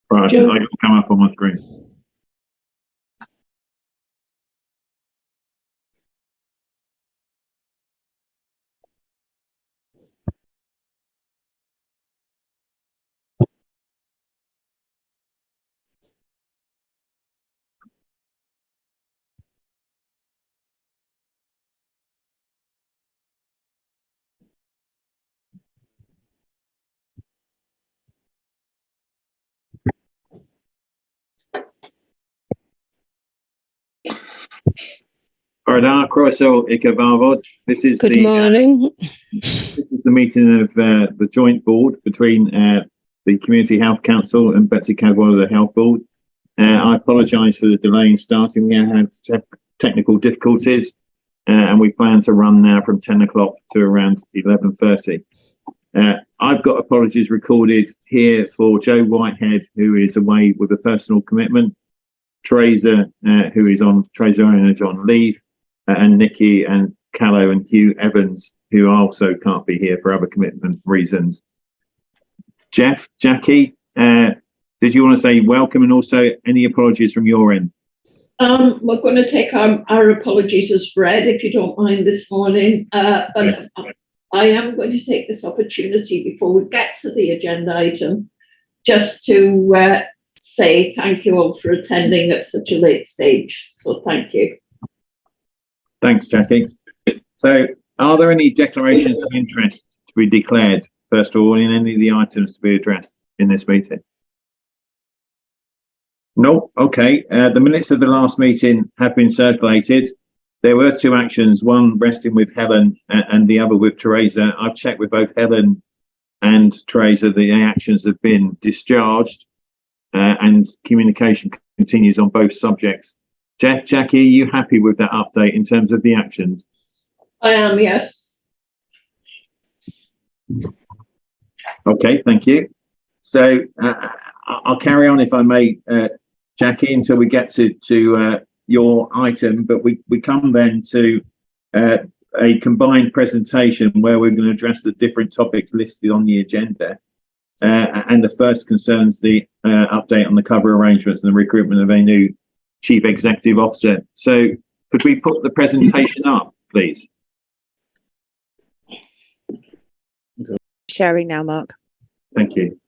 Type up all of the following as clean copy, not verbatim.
Right, I can come up on my screen. This is Good morning. This is the meeting of the joint board between the Community Health Council and Betsy Cadwallader, the Health Board. I apologise for the delay in starting. We had technical difficulties, and we plan to run now from 10 o'clock to around 11:30. I've got apologies recorded here for Joe Whitehead, who is away with a personal commitment, Teresa, who is on leave, and Nikki and Callow and Hugh Evans, who also can't be here for other commitment reasons. Jeff, Jackie, did you want to say welcome and also any apologies from your end? We're going to take our apologies as read, if you don't mind, this morning. But I am going to take this opportunity before we get to the agenda item, just to say thank you all for attending at such a late stage. So thank you. Thanks, Jackie. So are there any declarations of interest to be declared, first of all, in any of the items to be addressed in this meeting? No? Okay. The minutes of the last meeting have been circulated. There were two actions, one resting with Helen and the other with Teresa. I've checked with both Helen and Teresa. The actions have been discharged and communication continues on both subjects. Jeff, Jackie, are you happy with that update in terms of the actions? I am, yes. Okay, thank you. So I'll carry on, if I may, Jackie, until we get to your item, but we come then to a combined presentation where we're going to address the different topics listed on the agenda. And the first concerns the update on the cover arrangements and the recruitment of a new Chief Executive Officer. So could we put the presentation up, please? Sharing now, Mark. Thank you.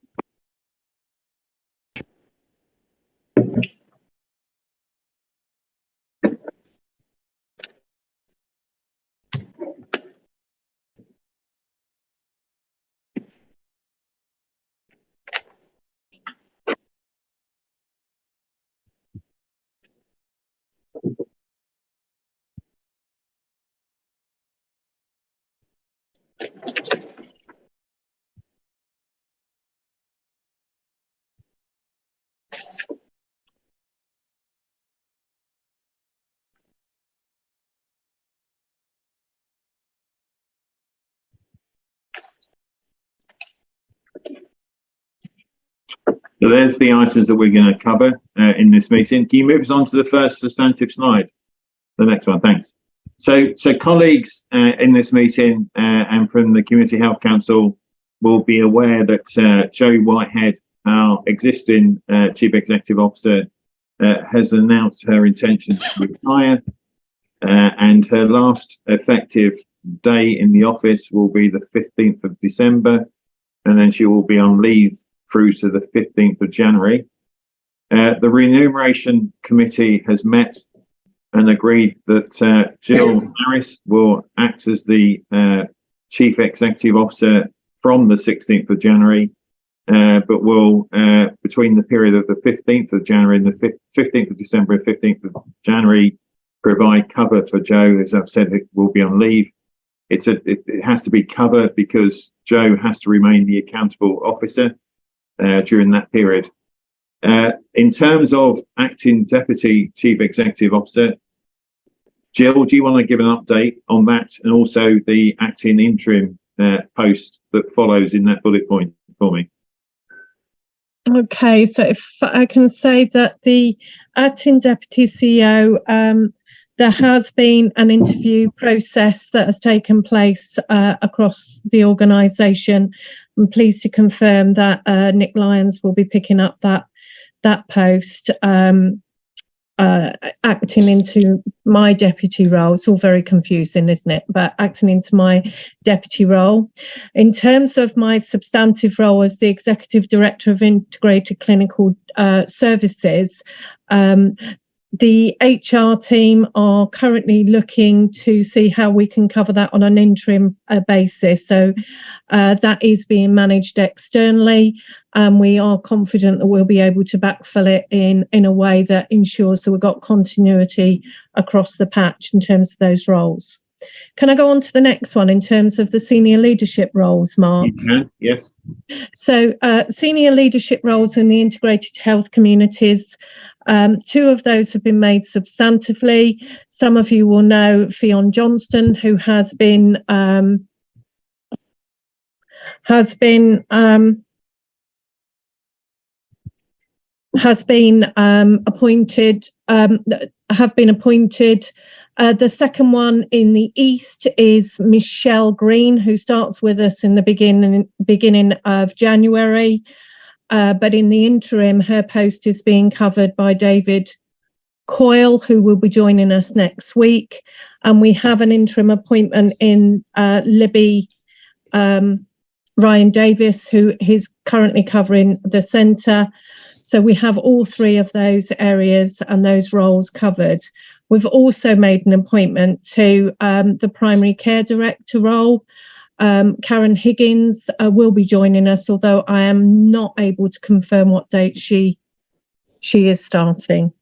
So there's the items that we're going to cover in this meeting. Can you move us on to the first substantive slide? The next one, thanks. So colleagues in this meeting and from the Community Health Council will be aware that Joe Whitehead, our existing Chief Executive Officer, has announced her intention to retire, and her last effective day in the office will be the 15th of December, and then she will be on leave through to the 15th of January. The Remuneration Committee has met and agreed that Jill Harris will act as the Chief Executive Officer from the 16th of January, but will, between the period of the 15th of January and the 15th of December and 15th of January, provide cover for Joe. As I've said, it will be on leave. It has to be covered because Joe has to remain the accountable officer during that period. In terms of acting Deputy Chief Executive Officer, Jill, do you want to give an update on that and also the acting interim post that follows in that bullet point for me? Okay, so if I can say that the acting Deputy CEO, there has been an interview process that has taken place across the organisation. I'm pleased to confirm that Nick Lyons will be picking up that that post, acting into my deputy role. It's all very confusing, isn't it? But acting into my deputy role. In terms of my substantive role as the Executive Director of Integrated Clinical Services, the HR team are currently looking to see how we can cover that on an interim basis. So that is being managed externally, and we are confident that we'll be able to backfill it in a way that ensures that we've got continuity across the patch in terms of those roles. Can I go on to the next one in terms of the senior leadership roles, Mark? You can, yes. So senior leadership roles in the integrated health communities, 2 of those have been made substantively. Some of you will know Fionn Johnston, who has been appointed. The second one in the East is Michelle Green, who starts with us in the beginning of January. But in the interim, her post is being covered by David Coyle, who will be joining us next week. And we have an interim appointment in Libby Ryan Davis, who is currently covering the centre. So we have all 3 of those areas and those roles covered. We've also made an appointment to the primary care director role. Karen Higgins will be joining us, although I am not able to confirm what date she is starting.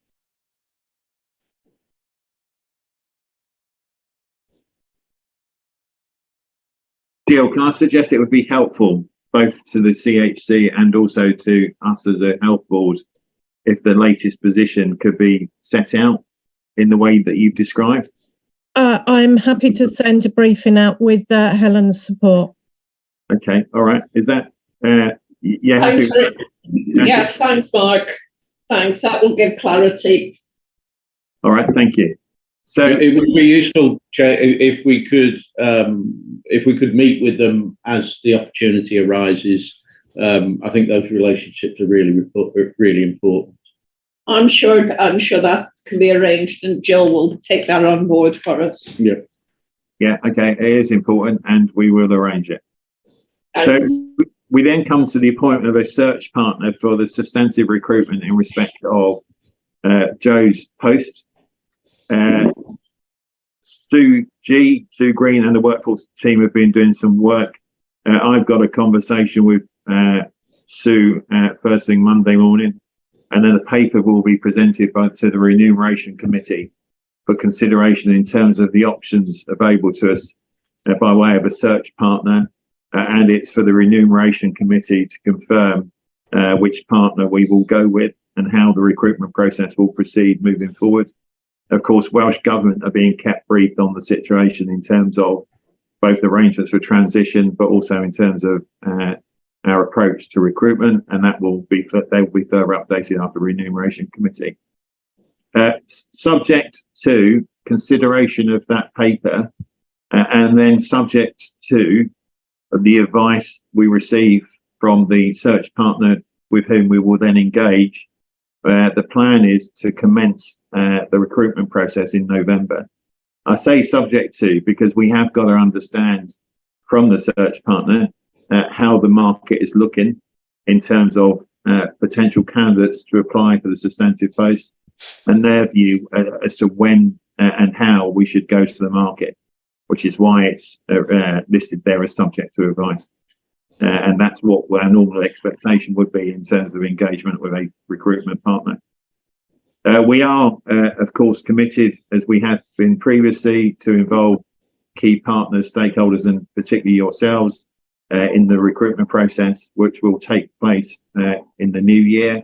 Jill, can I suggest it would be helpful both to the CHC and also to us as a health board if the latest position could be set out in the way that you've described? I'm happy to send a briefing out with Helen's support. Okay, all right. Is that, yeah? Thanks, yes, thanks, Mark. Thanks, that will give clarity. All right, thank you. So it would be useful, Chair, if we could meet with them as the opportunity arises. I think those relationships are really important. I'm sure that can be arranged, and Jill will take that on board for us. Yeah. Yeah. Okay. It is important, and we will arrange it. Thanks. So we then come to the appointment of a search partner for the substantive recruitment in respect of Joe's post. Sue Green and the workforce team have been doing some work. I've got a conversation with Sue first thing Monday morning, and then a paper will be presented to the remuneration committee for consideration in terms of the options available to us by way of a search partner, and it's for the remuneration committee to confirm which partner we will go with and how the recruitment process will proceed moving forward. Of course, Welsh Government are being kept briefed on the situation in terms of both arrangements for transition, but also in terms of our approach to recruitment, and they will be further updated after the remuneration committee. Subject to consideration of that paper, and then subject to the advice we receive from the search partner with whom we will then engage, the plan is to commence the recruitment process in November. I say subject to because we have got to understand from the search partner how the market is looking in terms of potential candidates to apply for the substantive post, and their view as to when and how we should go to the market, which is why it's listed there as subject to advice. And that's what our normal expectation would be in terms of engagement with a recruitment partner. We are, of course, committed, as we have been previously, to involve key partners, stakeholders, and particularly yourselves in the recruitment process, which will take place in the new year.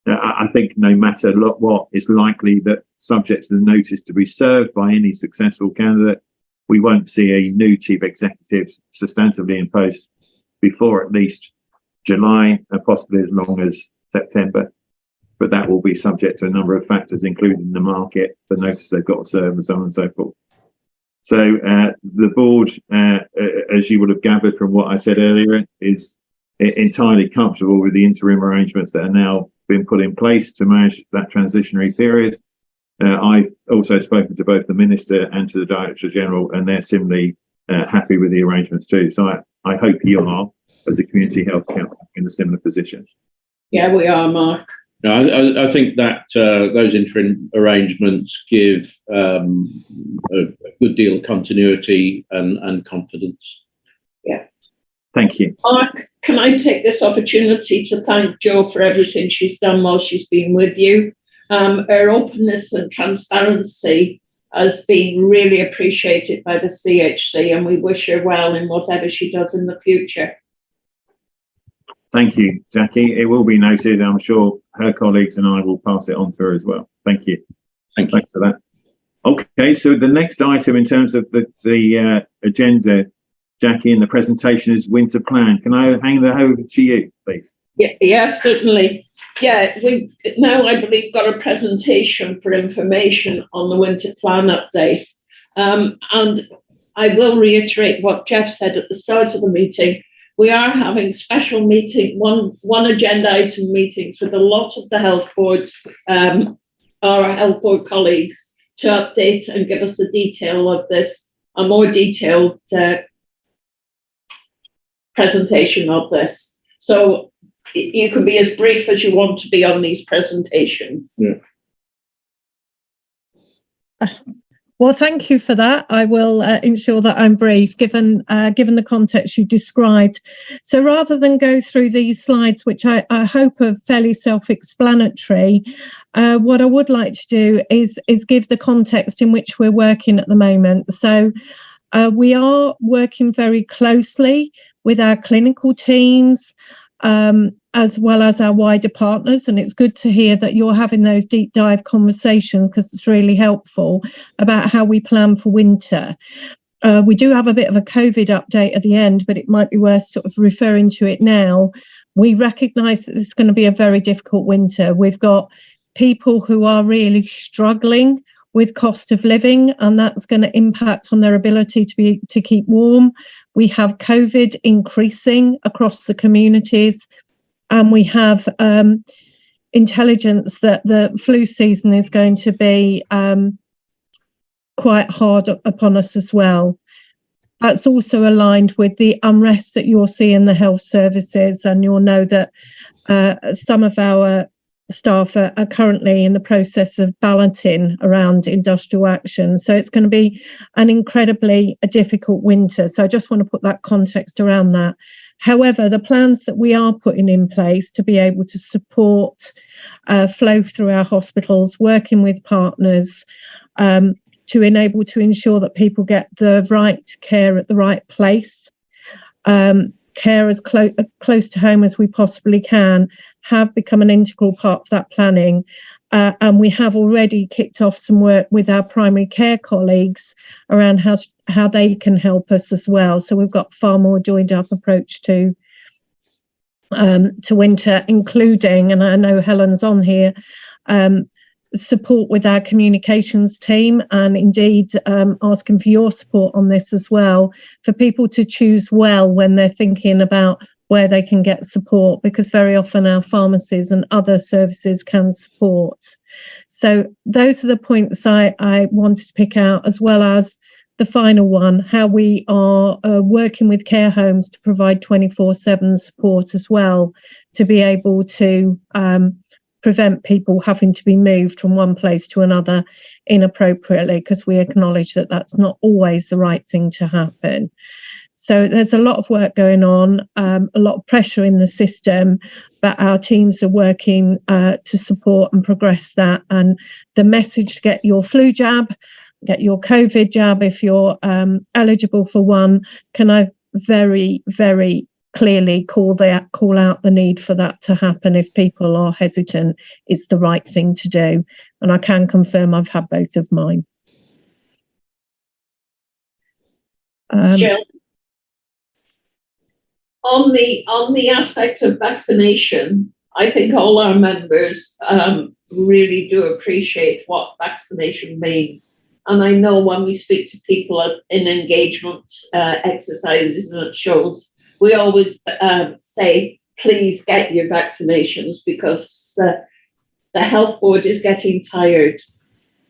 I think no matter what, it's likely that subject to the notice to be served by any successful candidate, we won't see a new chief executive substantively in post before at least July, and possibly as long as September. But that will be subject to a number of factors, including the market, the notice they've got to serve, and so on and so forth. So the board, as you would have gathered from what I said earlier, is entirely comfortable with the interim arrangements that are now been put in place to manage that transitionary period. I've also spoken to both the Minister and to the Director General, and they're similarly happy with the arrangements too. So I hope you are, as a community health council, in a similar position. Yeah, we are, Mark. No, I think that those interim arrangements give a good deal of continuity and confidence. Yeah. Thank you. Mark, can I take this opportunity to thank Jo for everything she's done while she's been with you? Her openness and transparency has been really appreciated by the CHC, and we wish her well in whatever she does in the future. Thank you, Jackie. It will be noted. I'm sure her colleagues and I will pass it on to her as well. Thank you. Thanks for that. Okay, so the next item in terms of the agenda, Jackie, in the presentation is winter plan. Can I hand that over to you, please? Yeah, certainly. Yeah, we've now, I believe, got a presentation for information on the winter plan update. And I will reiterate what Jeff said at the start of the meeting. We are having special meeting, one agenda item meetings with a lot of the health board, our health board colleagues, to update and give us a detail of this, a more detailed presentation of this. So you can be as brief as you want to be on these presentations. Yeah. Well, thank you for that. I will ensure that I'm brief, given the context you described. So rather than go through these slides, which I hope are fairly self-explanatory, what I would like to do is give the context in which we're working at the moment. So we are working very closely with our clinical teams, as well as our wider partners, and it's good to hear that you're having those deep dive conversations, because it's really helpful about how we plan for winter. We do have a bit of a COVID update at the end, but it might be worth sort of referring to it now. We recognise that it's going to be a very difficult winter. We've got people who are really struggling with cost of living, and that's going to impact on their ability to keep warm. We have COVID increasing across the communities, and we have intelligence that the flu season is going to be quite hard upon us as well. That's also aligned with the unrest that you'll see in the health services, and you'll know that some of our staff are currently in the process of balloting around industrial action. So it's going to be an incredibly difficult winter. So I just want to put that context around that. However, the plans that we are putting in place to be able to support flow through our hospitals, working with partners, to enable to ensure that people get the right care at the right place, care as close to home as we possibly can, have become an integral part of that planning. And we have already kicked off some work with our primary care colleagues around how they can help us as well. So we've got far more joined up approach to winter, including, and I know Helen's on here, support with our communications team, and indeed asking for your support on this as well, for people to choose well when they're thinking about where they can get support, because very often our pharmacies and other services can support. So those are the points I wanted to pick out, as well as the final one, how we are working with care homes to provide 24/7 support as well, to be able to prevent people having to be moved from one place to another inappropriately, because we acknowledge that that's not always the right thing to happen. So there's a lot of work going on, a lot of pressure in the system, but our teams are working to support and progress that. And the message to get your flu jab, get your COVID jab if you're eligible for one, can I very, very clearly call out the need for that to happen if people are hesitant. It's the right thing to do. And I can confirm I've had both of mine. Jill, on the aspect of vaccination, I think all our members really do appreciate what vaccination means. And I know when we speak to people in engagement exercises and at shows, we always say, please get your vaccinations, because the health board is getting tired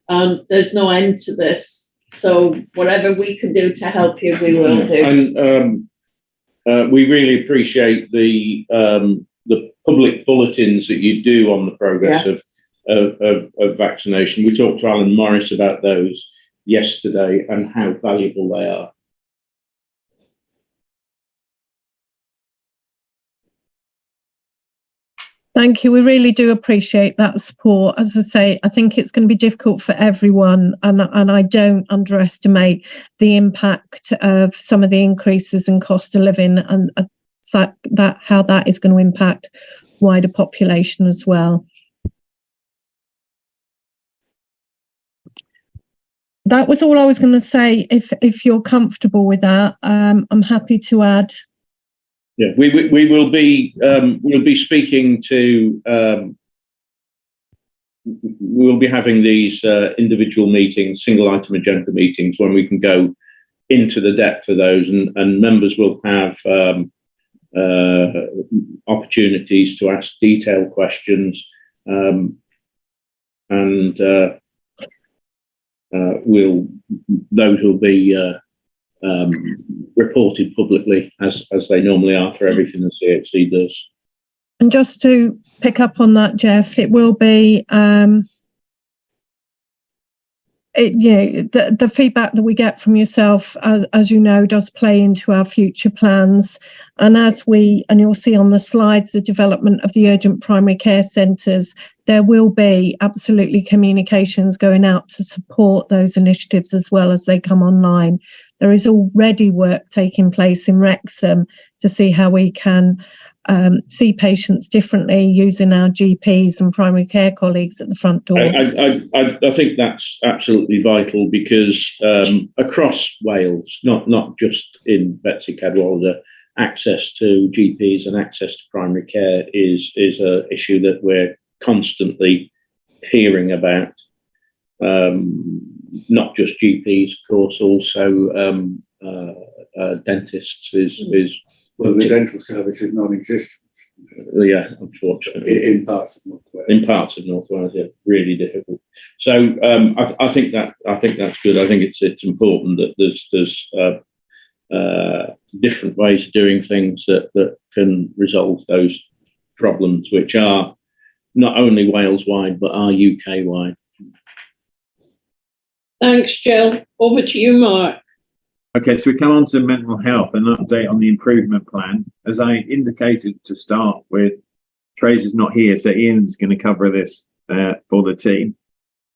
and there's no end to this. So whatever we can do to help you, we will do. And we really appreciate the public bulletins that you do on the progress of vaccination. We talked to Alan Morris about those yesterday and how valuable they are. Thank you. We really do appreciate that support. As I say, I think it's going to be difficult for everyone, and I don't underestimate the impact of some of the increases in cost of living, and how that is going to impact wider population as well. That was all I was going to say. If you're comfortable with that, I'm happy to add. Yeah, we will be we'll be speaking to we'll be having these individual meetings, single item agenda meetings, when we can go into the depth of those, and members will have opportunities to ask detailed questions, and those will be reported publicly as they normally are for everything the CHC does. And just to pick up on that, Jeff, it will be the feedback that we get from yourself, as you know, does play into our future plans. And you'll see on the slides, the development of the urgent primary care centres, there will be absolutely communications going out to support those initiatives as well as they come online. There is already work taking place in Wrexham to see how we can see patients differently using our GPs and primary care colleagues at the front door. I think that's absolutely vital, because across Wales, not just in Betsy Cadwallader, access to GPs and access to primary care is an issue that we're constantly hearing about. Not just GPs, of course, also dentists is. Well, the dental service is non-existent. Yeah, unfortunately. In parts of North Wales. In parts of North Wales, yeah, really difficult. So I think that's good. I think it's important that there's different ways of doing things that can resolve those problems, which are not only Wales-wide but are UK-wide. Thanks, Jill. Over to you, Mark. Okay, so we come on to mental health, an update on the improvement plan. As I indicated to start with, Tracy's not here, so Ian's going to cover this for the team.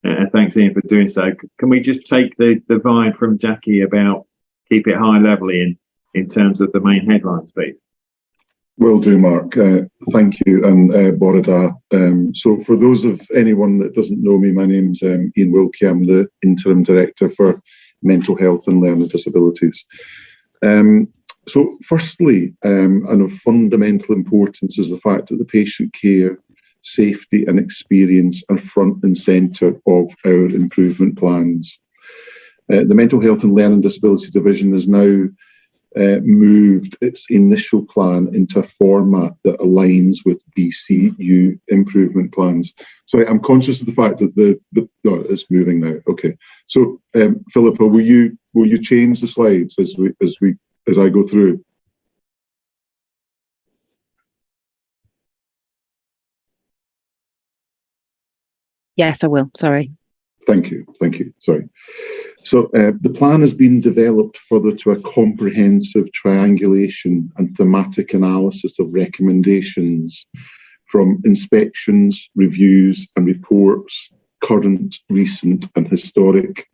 Thanks, Ian, for doing so. Can we just take the vibe from Jackie about keep it high level, Ian, in terms of the main headlines, please? Will do, Mark. Thank you, and Borada. So for those of anyone that doesn't know me, my name's Ian Wilkie. I'm the Interim Director for Mental Health and Learning Disabilities. So firstly, and of fundamental importance is the fact that the patient care, safety and experience are front and centre of our improvement plans. The Mental Health and Learning Disability Division has now moved its initial plan into a format that aligns with BCU improvement plans. So I'm conscious of the fact that it's moving now. Okay, so Philippa, will you change the slides as I go through? Yes, I will. Sorry. Thank you. Sorry. So the plan has been developed further to a comprehensive triangulation and thematic analysis of recommendations from inspections, reviews and reports, current, recent and historic.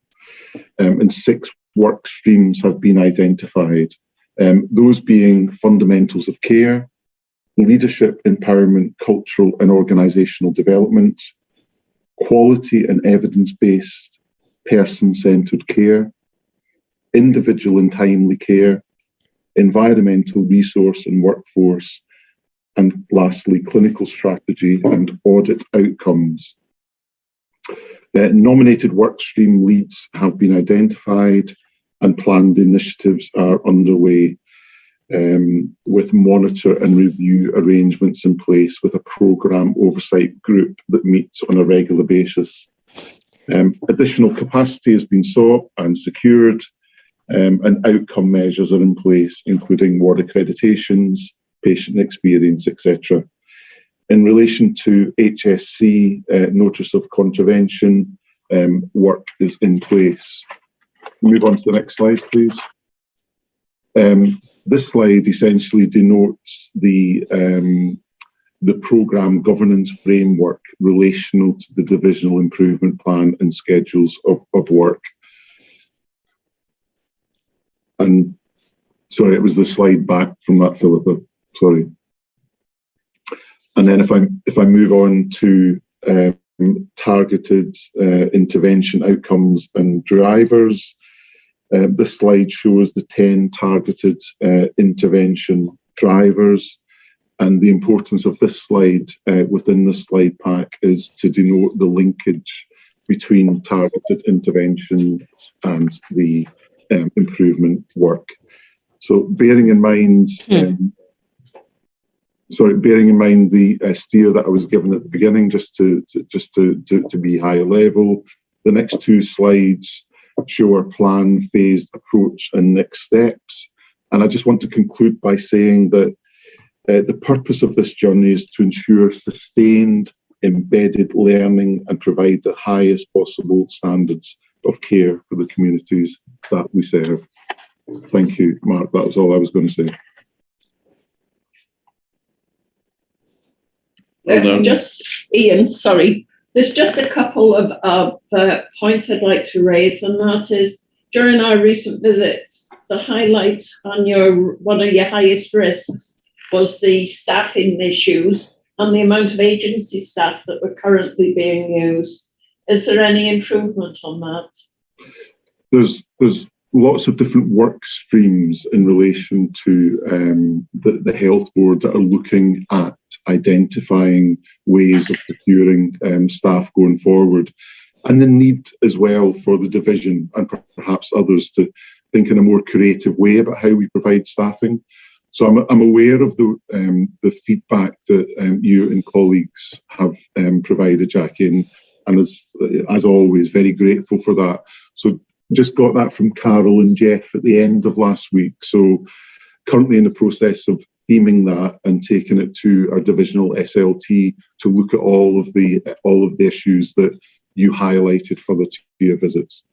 And 6 work streams have been identified, those being fundamentals of care, leadership, empowerment, cultural and organisational development, quality and evidence-based person-centred care, individual and timely care, environmental resource and workforce, and lastly, clinical strategy and audit outcomes. Nominated workstream leads have been identified and planned initiatives are underway. with monitor and review arrangements in place with a programme oversight group that meets on a regular basis. Additional capacity has been sought and secured, and outcome measures are in place, including ward accreditations, patient experience, etc. In relation to HSC, notice of contravention, work is in place. Move on to the next slide, please. This slide essentially denotes the programme governance framework relational to the divisional improvement plan and schedules of work. And sorry, it was the slide back from that, Philippa. Sorry. And then if I move on to targeted intervention outcomes and drivers, this slide shows the 10 targeted intervention drivers. And the importance of this slide within the slide pack is to denote the linkage between targeted interventions and the improvement work. So bearing in mind, bearing in mind the steer that I was given at the beginning, just to be high level, the next two slides show our plan, phased approach and next steps. And I just want to conclude by saying that the purpose of this journey is to ensure sustained, embedded learning and provide the highest possible standards of care for the communities that we serve. Thank you, Mark. That was all I was going to say. Just, Ian, sorry. There's just a couple of points I'd like to raise, and that is, during our recent visits, the highlight on one of your highest risks was the staffing issues and the amount of agency staff that were currently being used. Is there any improvement on that? There's lots of different work streams in relation to the health board that are looking at identifying ways of securing staff going forward, and the need as well for the division and perhaps others to think in a more creative way about how we provide staffing. So I'm aware of the feedback that you and colleagues have provided, Jackie, and as always, very grateful for that. So just got that from Carol and Jeff at the end of last week. So currently in the process of theming that and taking it to our divisional SLT to look at all of the issues that you highlighted for the 2-year visits.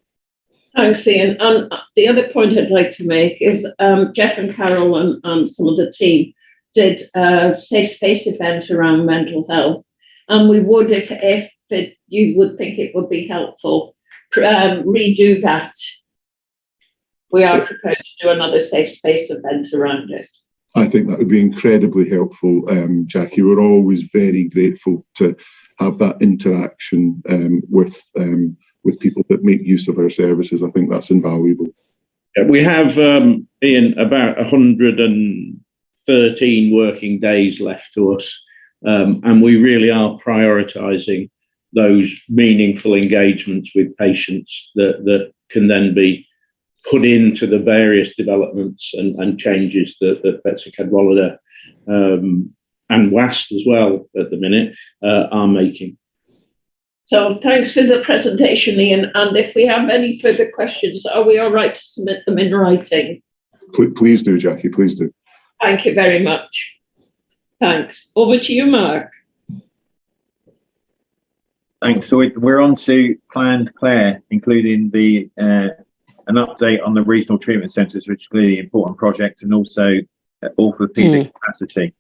Thanks, Ian. And the other point I'd like to make is Jeff and Carol and some of the team did a safe space event around mental health, and we would, if you would think it would be helpful, redo that. We are prepared to do another safe space event around it. I think that would be incredibly helpful, Jackie. We're always very grateful to have that interaction with people that make use of our services. I think that's invaluable. We have, Ian, about 113 working days left to us, and we really are prioritising those meaningful engagements with patients that can then be put into the various developments and changes that Betsy Cadwallader and WAST as well at the minute are making. So thanks for the presentation, Ian. And if we have any further questions, are we all right to submit them in writing? Please do, Jackie, please do. Thank you very much. Thanks. Over to you, Mark. Thanks. So we're on to planned Claire, including an update on the regional treatment centres, which is clearly an important project, and also orthopaedic capacity.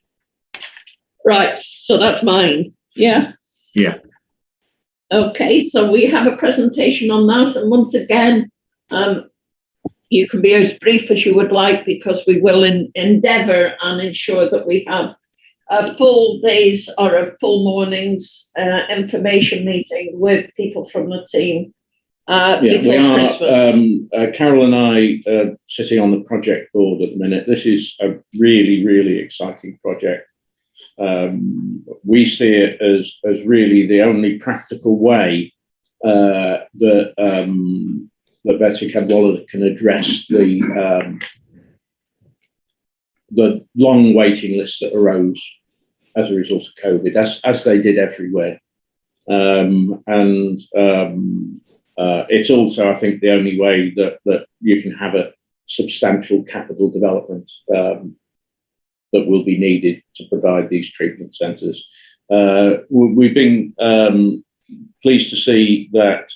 Right. So that's mine. Yeah. Yeah. Okay. So we have a presentation on that, and once again, you can be as brief as you would like, because we will endeavour and ensure that we have a full days or a full morning's information meeting with people from the team before Christmas. Carol and I are sitting on the project board at the minute. This is a really, really exciting project. We see it as really the only practical way that Betsy Cadwallader can address the the long waiting lists that arose as a result of COVID, as they did everywhere. It's also, I think, the only way that you can have a substantial capital development that will be needed to provide these treatment centres. We've been pleased to see that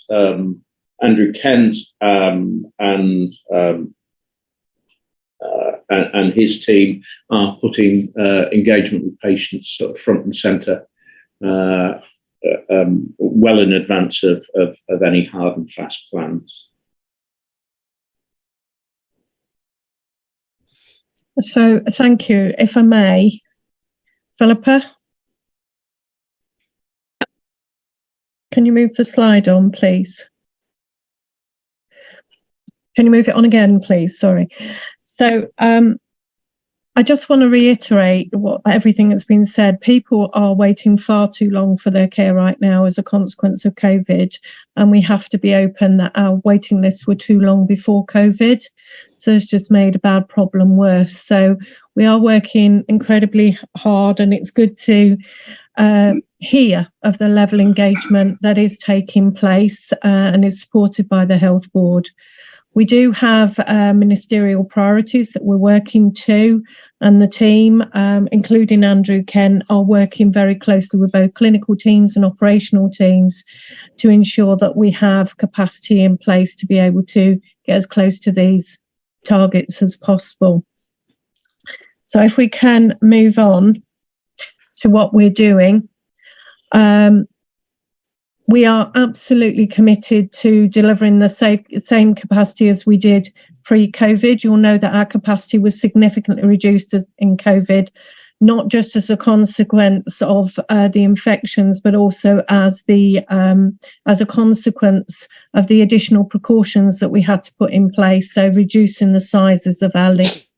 Andrew Kent and his team are putting engagement with patients sort of front and centre, well in advance of any hard and fast plans. So thank you. If I may, Philippa, can you move the slide on, please? Can you move it on again, please? Sorry. So I just want to reiterate everything that's been said. People are waiting far too long for their care right now as a consequence of COVID, and we have to be open that our waiting lists were too long before COVID, so it's just made a bad problem worse. So we are working incredibly hard, and it's good to hear of the level of engagement that is taking place and is supported by the Health Board. We do have ministerial priorities that we're working to, and the team, including Andrew Kent, are working very closely with both clinical teams and operational teams to ensure that we have capacity in place to be able to get as close to these targets as possible. So if we can move on to what we're doing. We are absolutely committed to delivering the same capacity as we did pre-COVID. You'll know that our capacity was significantly reduced in COVID, not just as a consequence of the infections, but also as a consequence of the additional precautions that we had to put in place. So reducing the sizes of our lists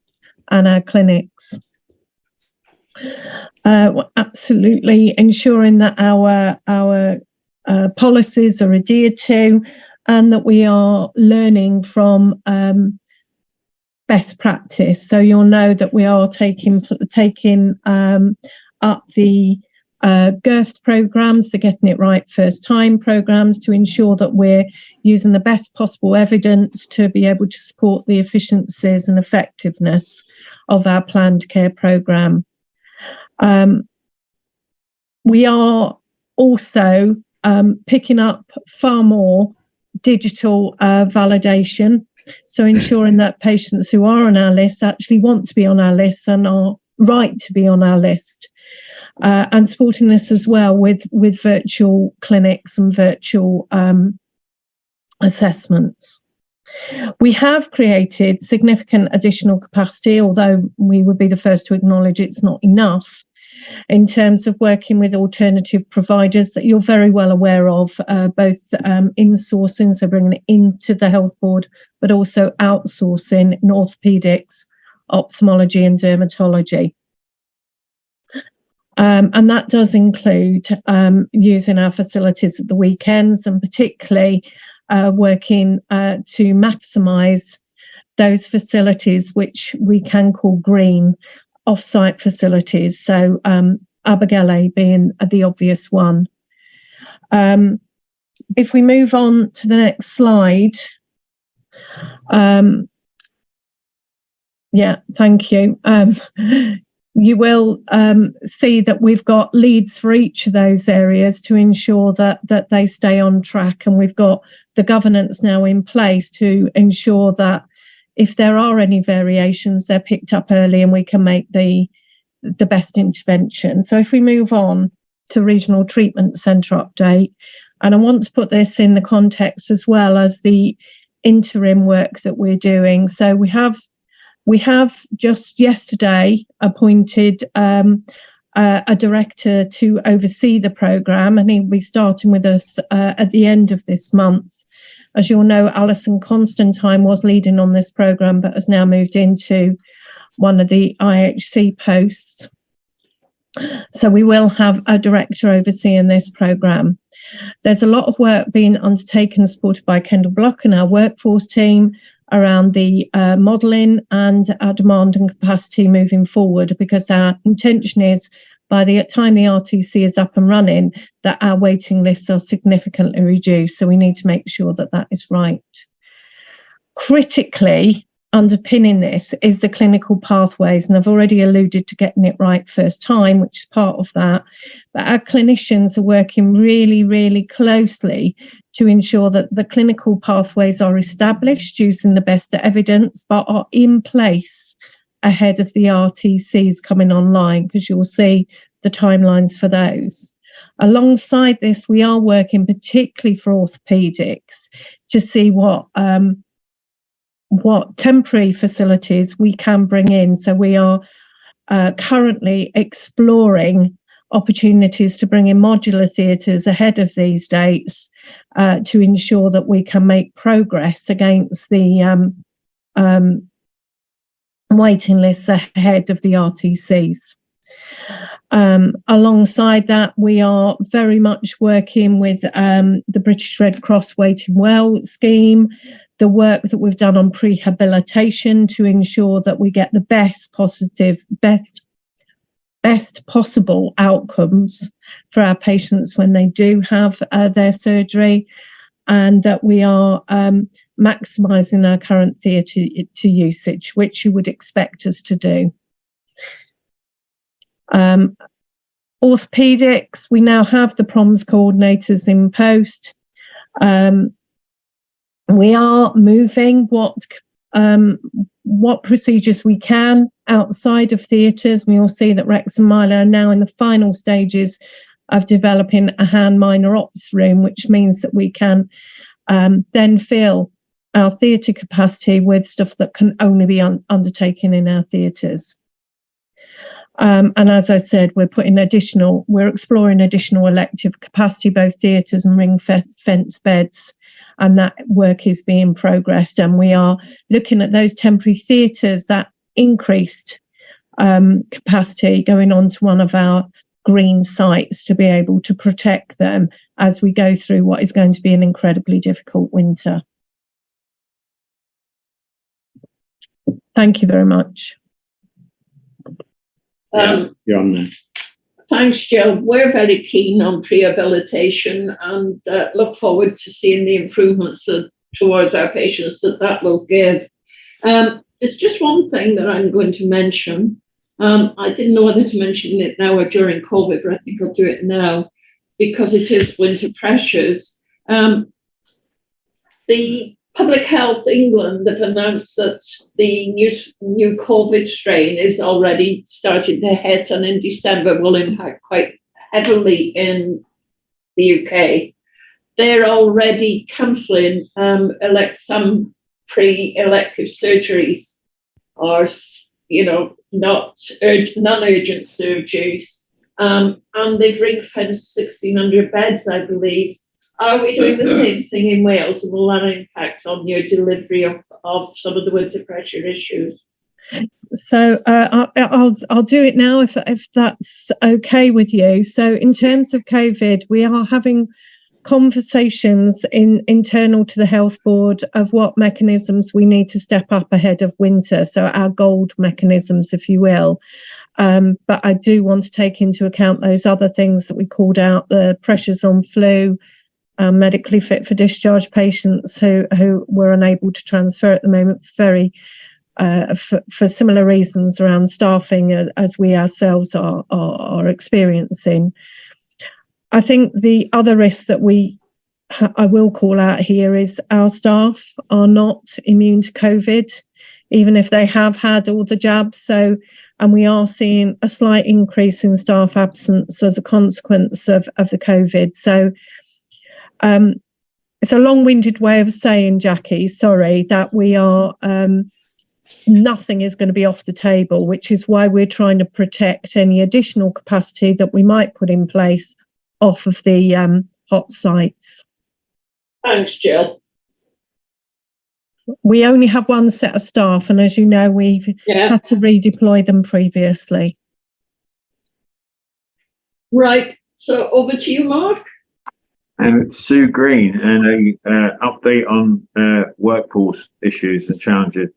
and our clinics. Absolutely ensuring that our policies are adhered to, and that we are learning from best practice. So you'll know that we are taking up the GIRFT programs, the Getting It Right First Time programs, to ensure that we're using the best possible evidence to be able to support the efficiencies and effectiveness of our planned care program. We are also picking up far more digital validation, so ensuring that patients who are on our list actually want to be on our list and are right to be on our list, and supporting this as well with virtual clinics and virtual assessments. We have created significant additional capacity, although we would be the first to acknowledge it's not enough, in terms of working with alternative providers that you're very well aware of, both insourcing, so bringing it into the Health Board, but also outsourcing in orthopaedics, ophthalmology and dermatology. And that does include using our facilities at the weekends, and particularly working to maximise those facilities which we can call green, off-site facilities, so Abergele being the obvious one. If we move on to the next slide. Yeah, thank you. You will see that we've got leads for each of those areas to ensure that they stay on track, and we've got the governance now in place to ensure that if there are any variations, they're picked up early and we can make the best intervention. So if we move on to Regional Treatment Centre update, and I want to put this in the context as well as the interim work that we're doing. So we have just yesterday appointed a director to oversee the programme, and he'll be starting with us at the end of this month. As you'll know, Alison Constantine was leading on this programme, but has now moved into one of the IHC posts. So we will have a director overseeing this programme. There's a lot of work being undertaken, supported by Kendall Block and our workforce team, around the modelling and our demand and capacity moving forward, because our intention is by the time the RTC is up and running, that our waiting lists are significantly reduced. So we need to make sure that that is right. Critically, underpinning this is the clinical pathways, and I've already alluded to getting it right first time, which is part of that. But our clinicians are working really, really closely to ensure that the clinical pathways are established using the best evidence, but are in place ahead of the RTCs coming online, because you'll see the timelines for those. Alongside this, we are working particularly for orthopaedics to see what temporary facilities we can bring in. So we are currently exploring opportunities to bring in modular theatres ahead of these dates to ensure that we can make progress against the waiting lists ahead of the RTCs. Alongside that, we are very much working with the British Red Cross Waiting Well scheme, the work that we've done on prehabilitation to ensure that we get the best possible outcomes for our patients when they do have their surgery, and that we are maximising our current theatre to usage, which you would expect us to do. Orthopaedics, we now have the PROMS coordinators in post. We are moving what procedures we can outside of theatres, and you'll see that Rex and Milo are now in the final stages of developing a hand minor ops room, which means that we can then fill our theatre capacity with stuff that can only be undertaken in our theatres. And as I said, we're exploring additional elective capacity, both theatres and ring fence beds, and that work is being progressed. And we are looking at those temporary theatres, that increased capacity, going on to one of our green sites to be able to protect them as we go through what is going to be an incredibly difficult winter. Thank you very much. You're on there. Thanks, Jill. We're very keen on rehabilitation and look forward to seeing the improvements towards our patients that will give. There's just one thing that I'm going to mention. I didn't know whether to mention it now or during COVID, but I think I'll do it now because it is winter pressures. The Public Health England have announced that the new COVID strain is already starting to hit, and in December will impact quite heavily in the UK. They're already cancelling some pre-elective surgeries, or non-urgent surgeries, and they've ring-fenced 1,600 beds, I believe. Are we doing the same thing in Wales, and will that impact on your delivery of some of the winter pressure issues? So I'll do it now if that's okay with you. So in terms of COVID, we are having conversations internal to the health board of what mechanisms we need to step up ahead of winter. So our gold mechanisms, if you will. But I do want to take into account those other things that we called out, the pressures on flu, medically fit for discharge patients who were unable to transfer at the moment for similar reasons around staffing as we ourselves are experiencing. I think the other risk that I will call out here is our staff are not immune to COVID, even if they have had all the jabs. And we are seeing a slight increase in staff absence as a consequence of the COVID. So it's a long-winded way of saying, Jackie, sorry, that we are, nothing is going to be off the table, which is why we're trying to protect any additional capacity that we might put in place off of the hot sites. Thanks, Jill. We only have one set of staff, and as you know, we've had to redeploy them previously. Right, so over to you, Mark. And Sue Green, and a update on workforce issues and challenges.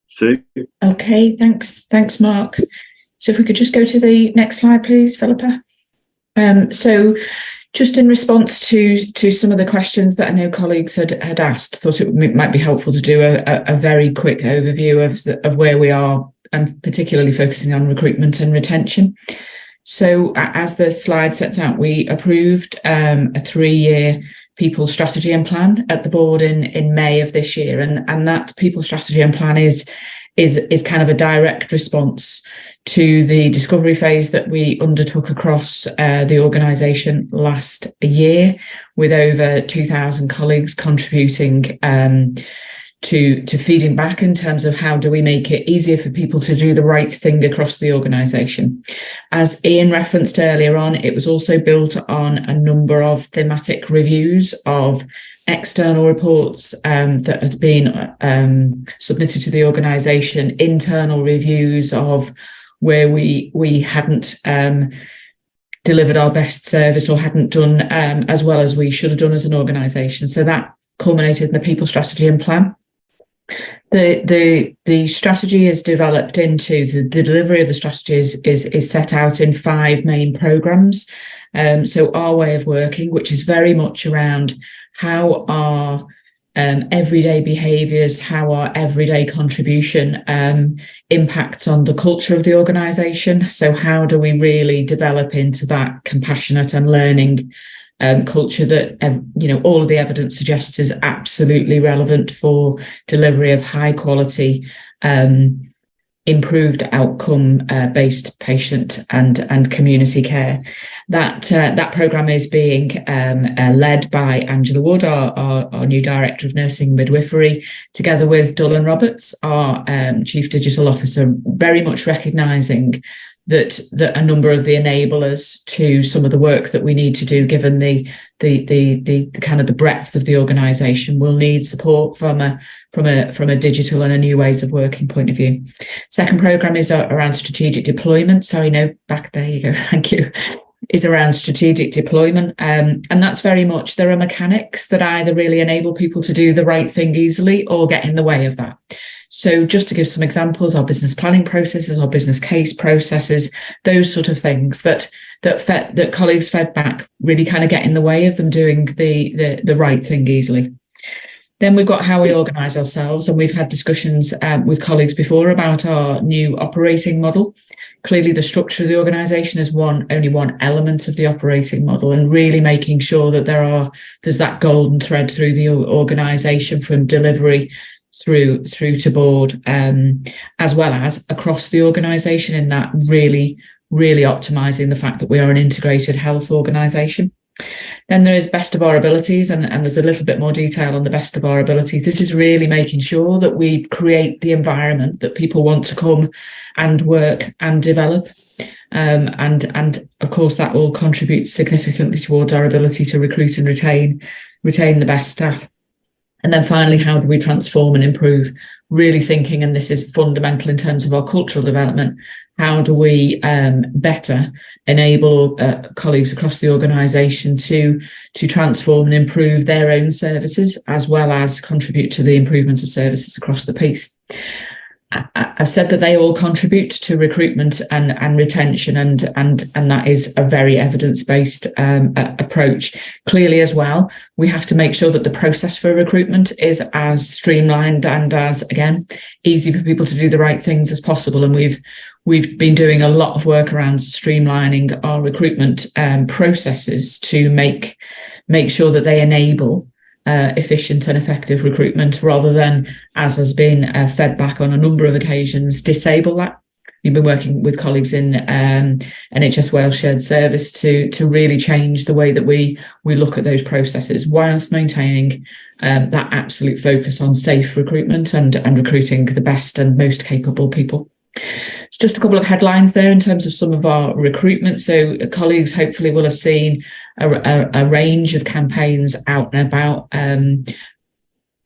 Sue? Okay, thanks, Mark. So if we could just go to the next slide, please, Philippa. So just in response to some of the questions that I know colleagues had asked, thought it might be helpful to do a very quick overview of where we are, and particularly focusing on recruitment and retention. So as the slide sets out, we approved a 3-year people strategy and plan at the board in May of this year, and that people strategy and plan is kind of a direct response to the discovery phase that we undertook across the organisation last year, with over 2,000 colleagues contributing to feeding back in terms of how do we make it easier for people to do the right thing across the organisation. As Ian referenced earlier on, it was also built on a number of thematic reviews of external reports that had been submitted to the organisation, internal reviews of where we hadn't delivered our best service or hadn't done as well as we should have done as an organisation. So that culminated in the people strategy and plan. The strategy is developed into the delivery of the strategy is set out in 5 main programmes. So our way of working, which is very much around how our everyday behaviours, how our everyday contribution impacts on the culture of the organisation. So how do we really develop into that compassionate and learning culture that all of the evidence suggests is absolutely relevant for delivery of high quality, improved outcome based patient and community care. That programme is being led by Angela Wood, our new Director of Nursing and Midwifery, together with Dylan Roberts, our Chief Digital Officer, very much recognising that a number of the enablers to some of the work that we need to do, given the kind of the breadth of the organisation, will need support from a digital and a new ways of working point of view. Second programme is around strategic deployment. Sorry, no, back there you go. Thank you. Is around strategic deployment, and that's very much there are mechanics that either really enable people to do the right thing easily or get in the way of that. So just to give some examples, our business planning processes, our business case processes, those sort of things that colleagues fed back really kind of get in the way of them doing the right thing easily. Then we've got how we organise ourselves, and we've had discussions with colleagues before about our new operating model. Clearly, the structure of the organisation is only one element of the operating model, and really making sure that there's that golden thread through the organisation from delivery through to board, as well as across the organisation, in that really optimising the fact that we are an integrated health organisation. Then there is best of our abilities, and there's a little bit more detail on the best of our abilities. This is really making sure that we create the environment that people want to come and work and develop. And of course, that will contribute significantly towards our ability to recruit and retain the best staff. And then finally, how do we transform and improve? Really thinking, and this is fundamental in terms of our cultural development, how do we better enable colleagues across the organisation to transform and improve their own services, as well as contribute to the improvement of services across the piece? I've said that they all contribute to recruitment and retention, and that is a very evidence-based approach. Clearly, as well, we have to make sure that the process for recruitment is as streamlined and as, again, easy for people to do the right things as possible. And we've been doing a lot of work around streamlining our recruitment processes to make sure that they enable efficient and effective recruitment, rather than, as has been fed back on a number of occasions, disable that. We've been working with colleagues in NHS Welsh Shared Service to really change the way that we look at those processes, whilst maintaining that absolute focus on safe recruitment and recruiting the best and most capable people. It's just a couple of headlines there in terms of some of our recruitment. So colleagues hopefully will have seen a range of campaigns out and about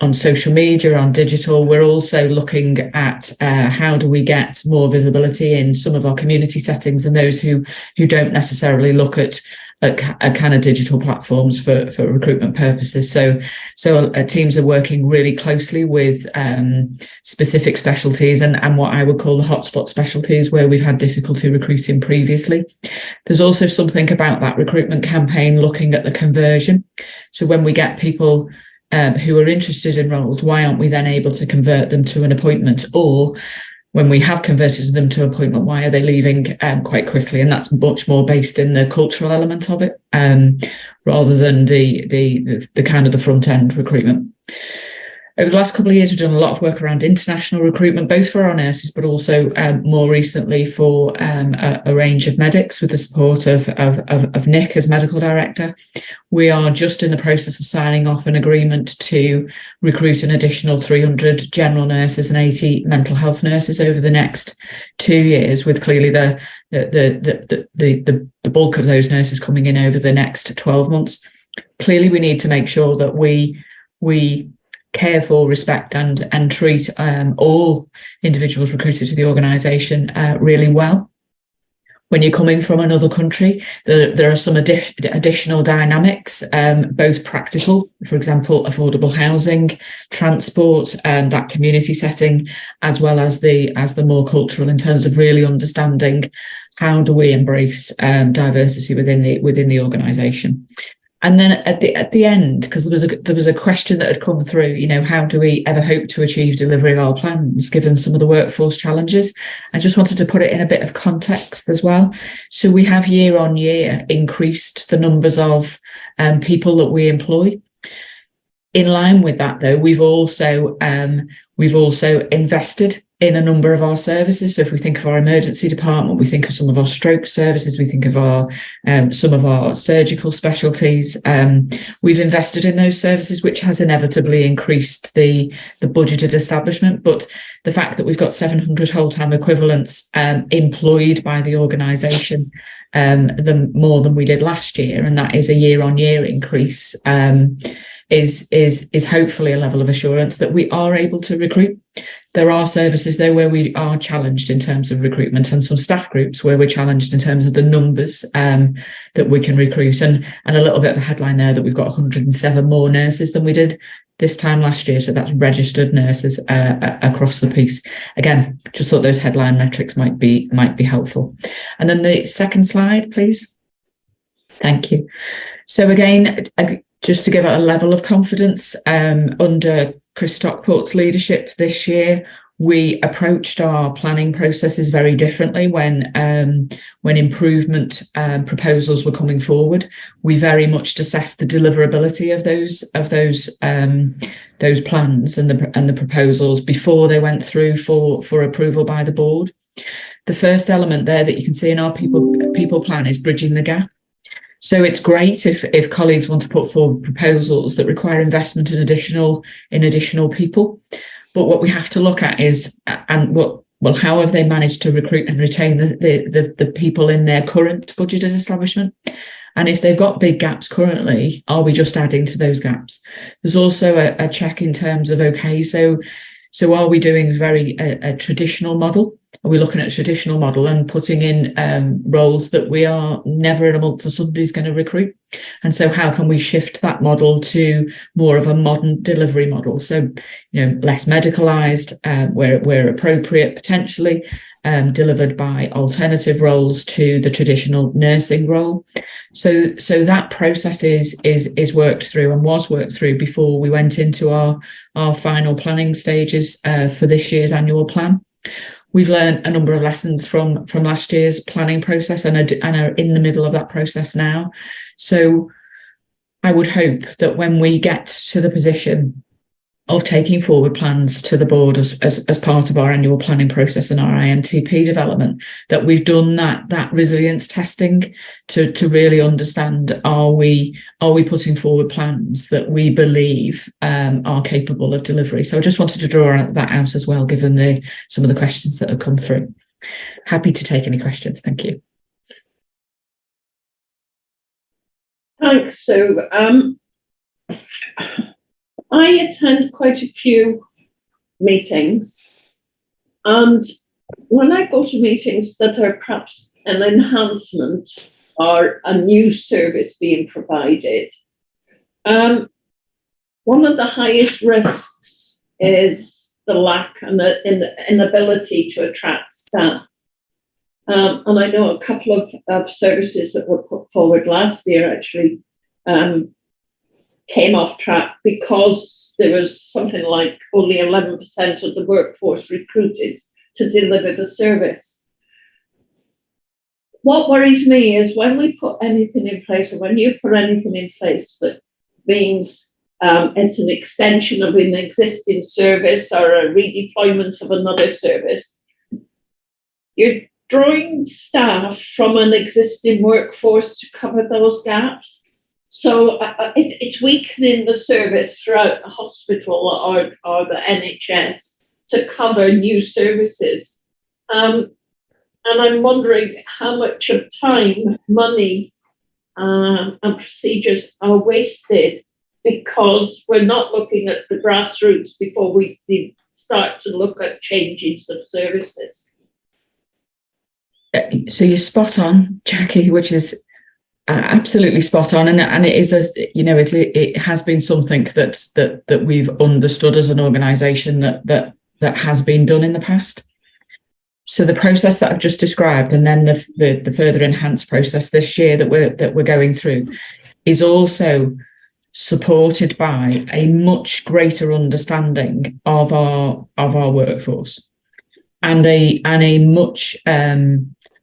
on social media, on digital. We're also looking at how do we get more visibility in some of our community settings and those who don't necessarily look at kind of digital platforms for recruitment purposes. So teams are working really closely with specific specialties and what I would call the hotspot specialties where we've had difficulty recruiting previously. There's also something about that recruitment campaign looking at the conversion. So when we get people who are interested in roles, why aren't we then able to convert them to an appointment? Or when we have converted them to appointment, why are they leaving quite quickly? And that's much more based in the cultural element of it, rather than the kind of the front end recruitment. Over the last couple of years, we've done a lot of work around international recruitment, both for our nurses, but also more recently for a range of medics with the support of Nick as medical director. We are just in the process of signing off an agreement to recruit an additional 300 general nurses and 80 mental health nurses over the next 2 years, with clearly the bulk of those nurses coming in over the next 12 months. Clearly, we need to make sure that we care for, respect and treat all individuals recruited to the organisation really well. When you're coming from another country, there are some additional dynamics, both practical, for example, affordable housing, transport, that community setting, as well as the more cultural, in terms of really understanding how do we embrace diversity within the organisation. And then at the end, because there was a question that had come through, how do we ever hope to achieve delivery of our plans, given some of the workforce challenges? I just wanted to put it in a bit of context as well. So we have year on year increased the numbers of people that we employ. In line with that, though, we've also invested in a number of our services. So if we think of our emergency department, we think of some of our stroke services, we think of our some of our surgical specialties. We've invested in those services, which has inevitably increased the budgeted establishment. But the fact that we've got 700 whole-time equivalents employed by the organisation, more than we did last year, and that is a year-on-year increase, is hopefully a level of assurance that we are able to recruit. There are services though where we are challenged in terms of recruitment, and some staff groups where we're challenged in terms of the numbers that we can recruit, and a little bit of a headline there that we've got 107 more nurses than we did this time last year. So that's registered nurses across the piece. Again, just thought those headline metrics might be helpful. And then the second slide, please. Thank you. So again, just to give it a level of confidence, under Chris Stockport's leadership this year, we approached our planning processes very differently when improvement proposals were coming forward. We very much assessed the deliverability of those plans and the proposals before they went through for approval by the board. The first element there that you can see in our people plan is bridging the gap. So it's great if colleagues want to put forward proposals that require investment in additional people. But what we have to look at is, how have they managed to recruit and retain the people in their current budgeted establishment? And if they've got big gaps currently, are we just adding to those gaps? There's also a check in terms of, so are we doing a traditional model? Are we looking at a traditional model and putting in roles that we are never in a month for somebody's going to recruit? And so how can we shift that model to more of a modern delivery model? So, less medicalised, where appropriate, potentially delivered by alternative roles to the traditional nursing role. So that process is worked through and was worked through before we went into our final planning stages for this year's annual plan. We've learned a number of lessons from last year's planning process and are in the middle of that process now. So I would hope that when we get to the position of taking forward plans to the board as part of our annual planning process and our IMTP development, that we've done that resilience testing to really understand, are we putting forward plans that we believe are capable of delivery? So I just wanted to draw that out as well, given some of the questions that have come through. Happy to take any questions. Thank you. Thanks. So I attend quite a few meetings, and when I go to meetings that are perhaps an enhancement or a new service being provided, one of the highest risks is the lack and the inability to attract staff. And I know a couple of services that were put forward last year actually came off track because there was something like only 11% of the workforce recruited to deliver the service. What worries me is when we put anything in place, or when you put anything in place that means it's an extension of an existing service or a redeployment of another service, you're drawing staff from an existing workforce to cover those gaps. So it's weakening the service throughout the hospital or the NHS to cover new services. And I'm wondering how much of time, money, and procedures are wasted because we're not looking at the grassroots before we start to look at changes of services. So you're spot on, Jackie, which is absolutely spot on, and it is, it has been something that we've understood as an organisation that has been done in the past. So the process that I've just described, and then the further enhanced process this year that we're going through, is also supported by a much greater understanding of our workforce and a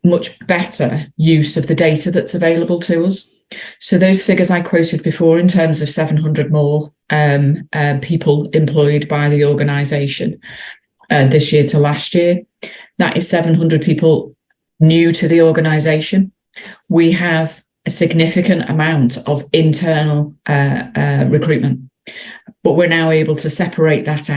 much better use of the data that's available to us. So those figures I quoted before in terms of 700 more people employed by the organisation this year to last year, that is 700 people new to the organisation. We have a significant amount of internal recruitment, but we're now able to separate that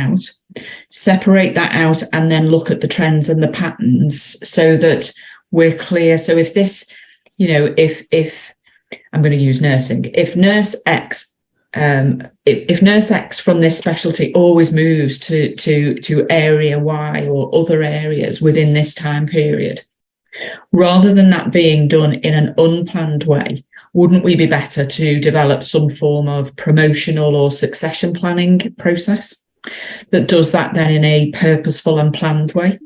out and then look at the trends and the patterns so that we're clear. So if this, if I'm going to use nursing, if nurse X, if nurse X from this specialty always moves to area Y or other areas within this time period, rather than that being done in an unplanned way, wouldn't we be better to develop some form of promotional or succession planning process that does that then in a purposeful and planned way?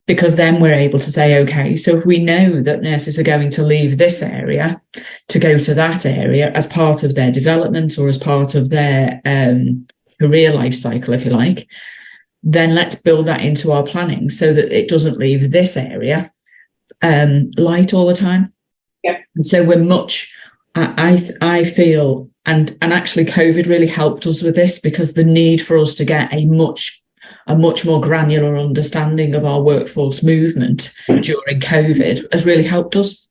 Because then we're able to say, okay, so if we know that nurses are going to leave this area to go to that area as part of their development or as part of their career life cycle, if you like, then let's build that into our planning so that it doesn't leave this area light all the time. Yeah. And so we're much, I feel, and actually COVID really helped us with this, because the need for us to get a much more granular understanding of our workforce movement during COVID has really helped us.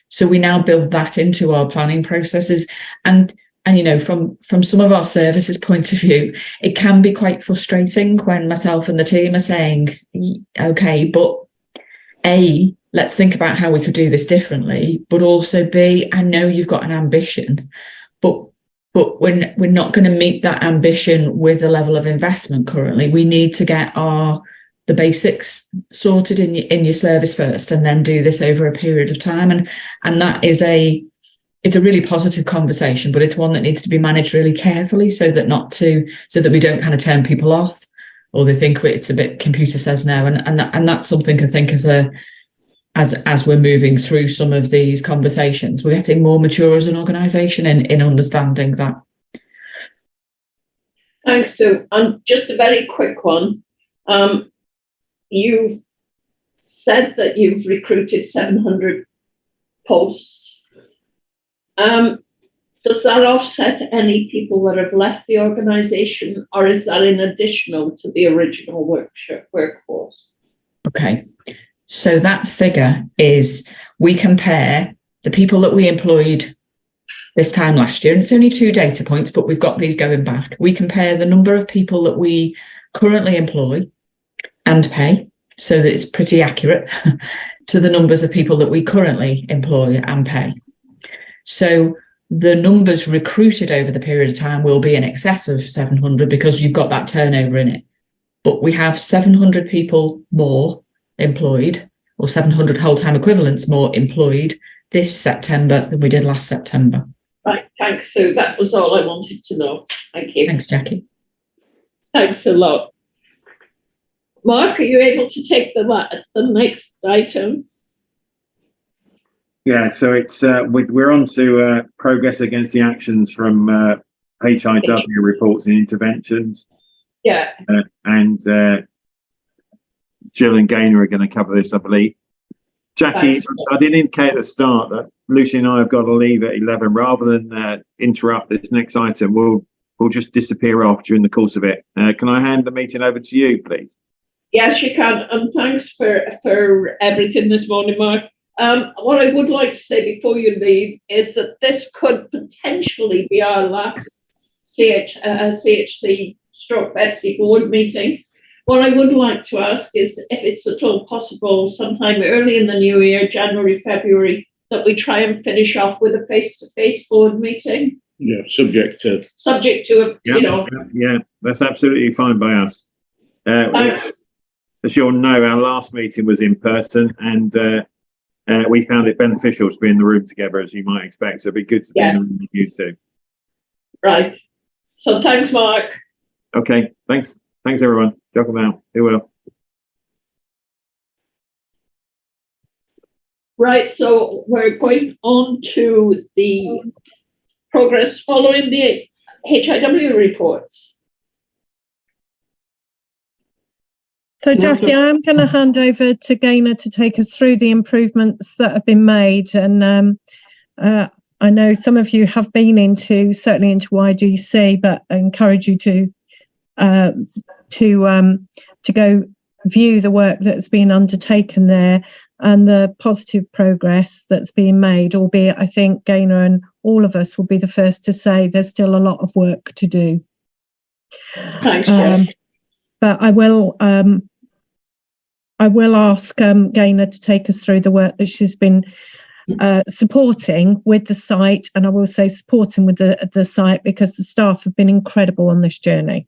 So we now build that into our planning processes. And from some of our services point of view, it can be quite frustrating when myself and the team are saying, okay, but A, let's think about how we could do this differently, but also B, I know you've got an ambition, but we're not going to meet that ambition with a level of investment currently. We need to get the basics sorted in your service first, and then do this over a period of time. And that is it's a really positive conversation, but it's one that needs to be managed really carefully so that we don't kind of turn people off, or they think it's a bit computer says no. And that's something I think as we're moving through some of these conversations, we're getting more mature as an organisation in understanding that. Thanks, Sue. And just a very quick one. You've said that you've recruited 700 posts. Does that offset any people that have left the organisation, or is that in additional to the original workforce? Okay. So that figure is, we compare the people that we employed this time last year, and it's only 2 data points, but we've got these going back. We compare the number of people that we currently employ and pay, so that it's pretty accurate, to the numbers of people that we currently employ and pay. So the numbers recruited over the period of time will be in excess of 700 because you've got that turnover in it. But we have 700 people more employed, or 700 whole-time equivalents more employed this September than we did last September. Right, thanks, Sue. That was all I wanted to know. Thank you. Thanks, Jackie. Thanks a lot. Mark, are you able to take the next item? Yeah, so it's we're on to progress against the actions from HIW reports and interventions. Yeah. And Jill and Gaynor are going to cover this, I believe. Jackie, Thanks. I did indicate at the start that Lucy and I have got to leave at 11. Rather than interrupt this next item, we'll just disappear off during the course of it. Can I hand the meeting over to you, please? Yes, you can. And thanks for everything this morning, Mark. What I would like to say before you leave is that this could potentially be our last CHC / Betsy board meeting. What I would like to ask is if it's at all possible sometime early in the new year, January, February, that we try and finish off with a face-to-face board meeting. Yeah, subject to Yeah, that's absolutely fine by us. As you'll know, our last meeting was in person, and we found it beneficial to be in the room together, as you might expect. So it'd be good to be in the room with you too. Right. So thanks, Mark. Okay. Thanks, everyone. Talk about who will. Right. So we're going on to the progress following the HIW reports. So, Jackie, I'm going to hand over to Gaynor to take us through the improvements that have been made. And I know some of you have been certainly into YGC, but I encourage you to go view the work that's been undertaken there and the positive progress that's being made, albeit I think Gaynor and all of us will be the first to say there's still a lot of work to do. Thanks, Jeff. But I will ask Gaynor to take us through the work that she's been supporting with the site, and I will say supporting with the site because the staff have been incredible on this journey.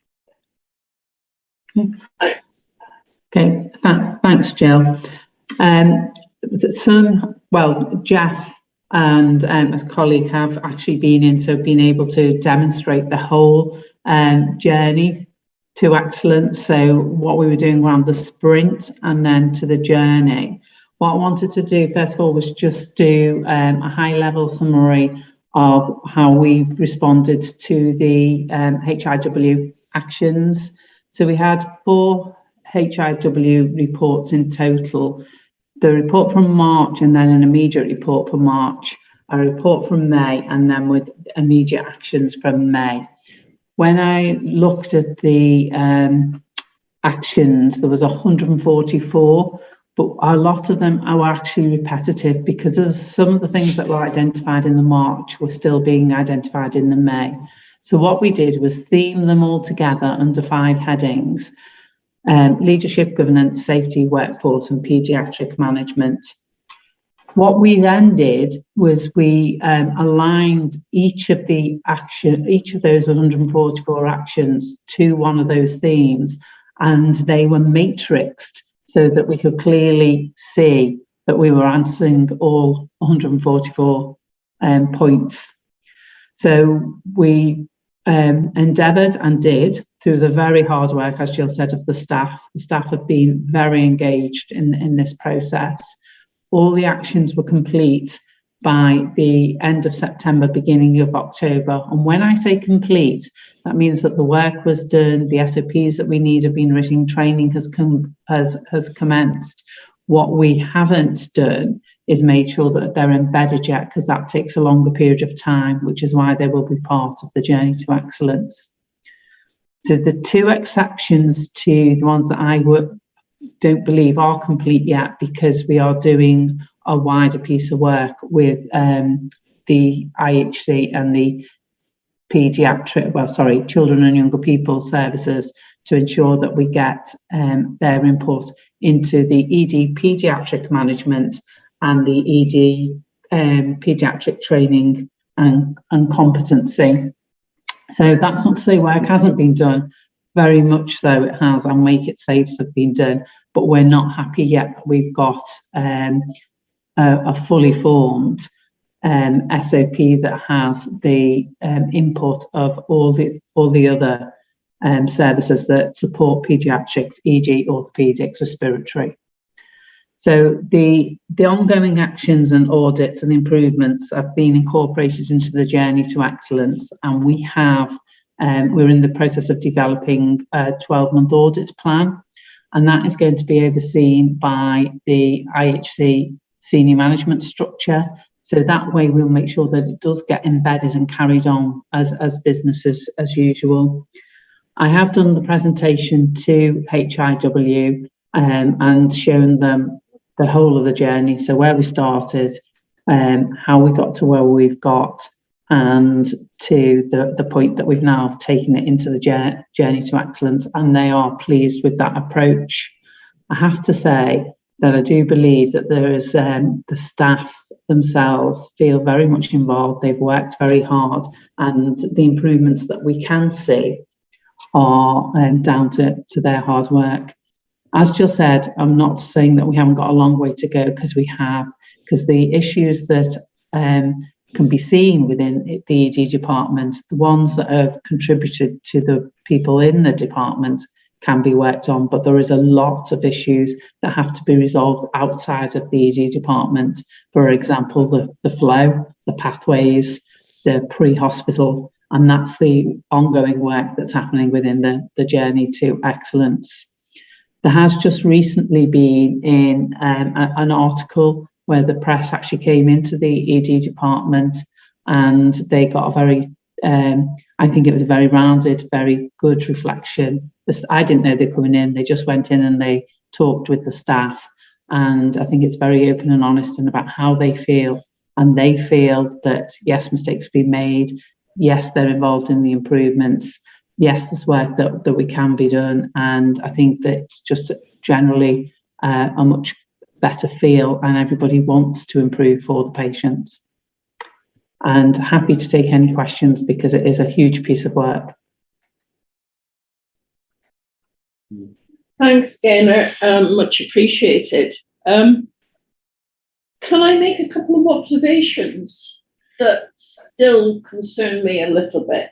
Thanks. Okay, thanks, Jill. Jeff and his colleague have actually been able to demonstrate the whole journey to excellence. So what we were doing around the sprint and then to the journey. What I wanted to do first of all was just do a high level summary of how we've responded to the HIW actions. So we had 4 HIW reports in total. The report from March and then an immediate report for March, a report from May, and then with immediate actions from May. When I looked at the actions, there was 144, but a lot of them are actually repetitive because some of the things that were identified in the March were still being identified in the May. So what we did was theme them all together under 5 headings: leadership, governance, safety, workforce, and paediatric management. What we then did was we aligned each of those 144 actions to one of those themes, and they were matrixed so that we could clearly see that we were answering all 144 points. So we endeavoured and did, through the very hard work, as Jill said, of the staff. The staff have been very engaged in this process. All the actions were complete by the end of September, beginning of October. And when I say complete, that means that the work was done, the SOPs that we need have been written, training has commenced. What we haven't done is made sure that they're embedded yet, because that takes a longer period of time, which is why they will be part of the journey to excellence. So the 2 exceptions to the ones that I don't believe are complete yet, because we are doing a wider piece of work with the IHC and the children and younger people services to ensure that we get their input into the ED paediatric management and the ED paediatric training and competency. So that's not to say work hasn't been done. Very much so it has, and Make It Safes have been done, but we're not happy yet that we've got a fully formed SOP that has the input of all the other services that support paediatrics, e.g. orthopaedics, respiratory. So the ongoing actions and audits and improvements have been incorporated into the journey to excellence, and we have we're in the process of developing a 12-month audit plan, and that is going to be overseen by the IHC senior management structure. So that way we'll make sure that it does get embedded and carried on as business as usual. I have done the presentation to HIW and shown them the whole of the journey. So where we started, how we got to where we've got, and to the point that we've now taken it into the journey to excellence, and they are pleased with that approach. I have to say that I do believe that there is the staff themselves feel very much involved. They've worked very hard, and the improvements that we can see are down to their hard work. As Jill said, I'm not saying that we haven't got a long way to go, because we have, because the issues that can be seen within the ED department, the ones that have contributed to the people in the department, can be worked on, but there is a lot of issues that have to be resolved outside of the ED department. For example, the flow, the pathways, the pre-hospital, and that's the ongoing work that's happening within the journey to excellence. There has just recently been in an article where the press actually came into the ED department, and they got a very, I think it was a very rounded, very good reflection. I didn't know they're coming in. They just went in and they talked with the staff. And I think it's very open and honest and about how they feel. And they feel that, yes, mistakes have been made. Yes, they're involved in the improvements. Yes, there's work that we can be done. And I think that it's just generally a much better feel, and everybody wants to improve for the patients. And happy to take any questions, because it is a huge piece of work. Thanks, Gaynor. Much appreciated. Can I make a couple of observations that still concern me a little bit?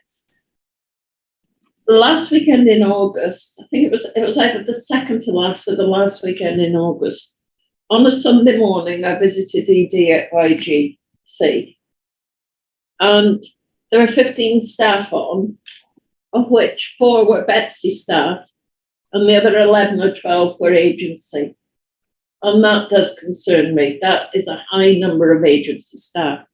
Last weekend in August, I think it was either the second to last or the last weekend in August, on a Sunday morning, I visited ED at YGC, and there were 15 staff on, of which 4 were Betsy staff, and the other 11 or 12 were agency. And that does concern me. That is a high number of agency staff.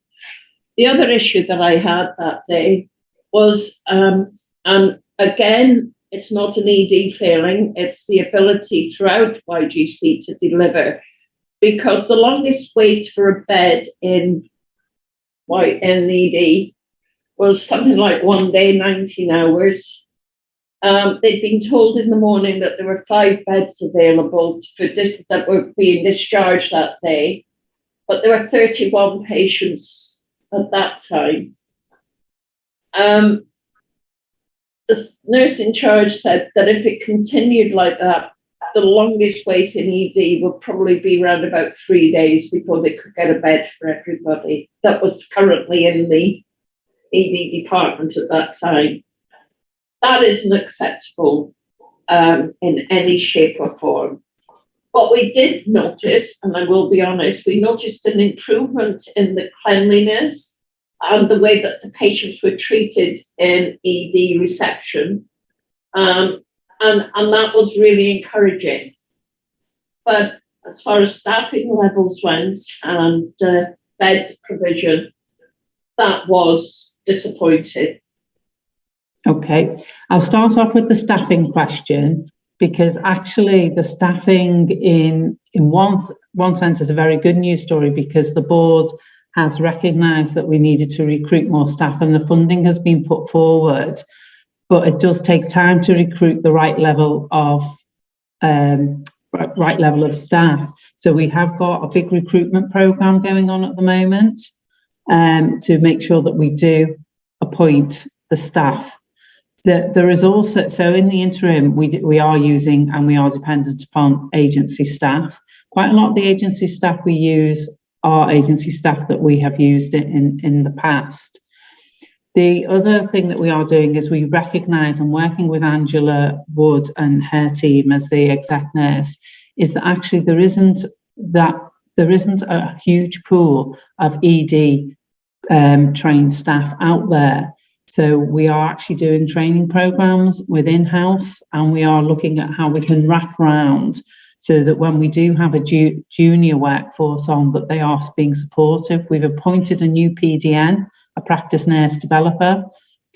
The other issue that I had that day was, and again, it's not an ED failing, it's the ability throughout YGC to deliver, because the longest wait for a bed in ED was something like 1 day, 19 hours. They'd been told in the morning that there were 5 beds available that were being discharged that day, but there were 31 patients at that time. The nurse in charge said that if it continued like that, the longest wait in ED would probably be around about 3 days before they could get a bed for everybody that was currently in the ED department at that time. That isn't acceptable in any shape or form. What we did notice, and I will be honest, we noticed an improvement in the cleanliness and the way that the patients were treated in ED reception. And that was really encouraging. But as far as staffing levels went and bed provision, that was disappointing. Okay, I'll start off with the staffing question, because actually the staffing in one sense is a very good news story, because the board has recognised that we needed to recruit more staff and the funding has been put forward, but it does take time to recruit the right level of staff. So we have got a big recruitment programme going on at the moment, to make sure that we do appoint the staff. There is also, so in the interim, we are using and we are dependent upon agency staff. Quite a lot of the agency staff we use are agency staff that we have used in the past. The other thing that we are doing is we recognise, and working with Angela Wood and her team as the exec nurse, is that actually there isn't a huge pool of ED trained staff out there. So we are actually doing training programs within house, and we are looking at how we can wrap around so that when we do have a junior workforce on, that they are being supportive. We've appointed a new PDN, a practice nurse developer,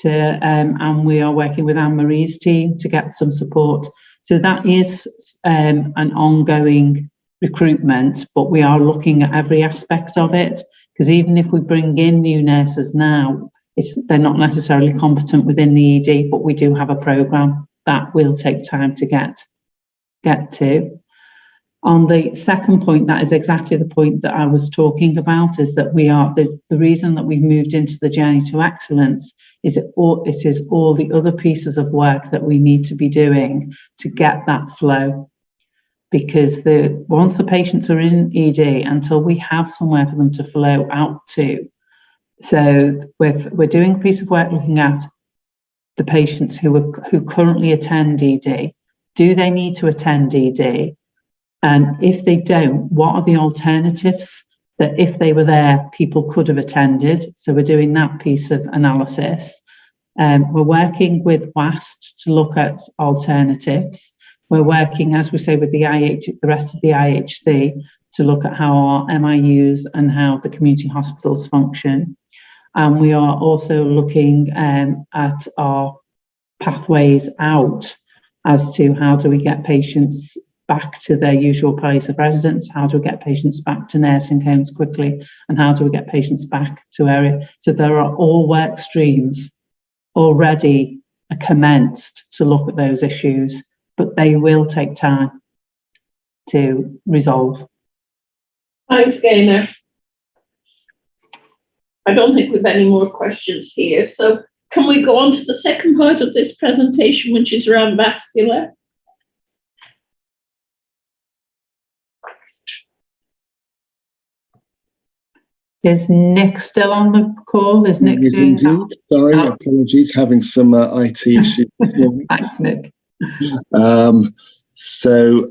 and we are working with Anne-Marie's team to get some support. So that is an ongoing recruitment, but we are looking at every aspect of it, because even if we bring in new nurses now, they're not necessarily competent within the ED, but we do have a programme that will take time to get to. On the second point, that is exactly the point that I was talking about, is that we are, the reason that we've moved into the journey to excellence is it is all the other pieces of work that we need to be doing to get that flow. Because once the patients are in ED, until we have somewhere for them to flow out to, so we're doing a piece of work looking at the patients who currently attend ED. Do they need to attend ED? And if they don't, what are the alternatives that if they were there, people could have attended? So we're doing that piece of analysis. We're working with WAST to look at alternatives. We're working, as we say, with the rest of the IHC to look at how our MIUs and how the community hospitals function. And we are also looking at our pathways out as to how do we get patients back to their usual place of residence, how do we get patients back to nursing homes quickly, and how do we get patients back to area. So there are all work streams already commenced to look at those issues, but they will take time to resolve. Thanks, Gaynor. I don't think we've any more questions here. So can we go on to the second part of this presentation, which is around vascular? Is Nick still on the call? Is Nick doing that? Sorry, apologies, having some IT issues this morning. Thanks, Nick. So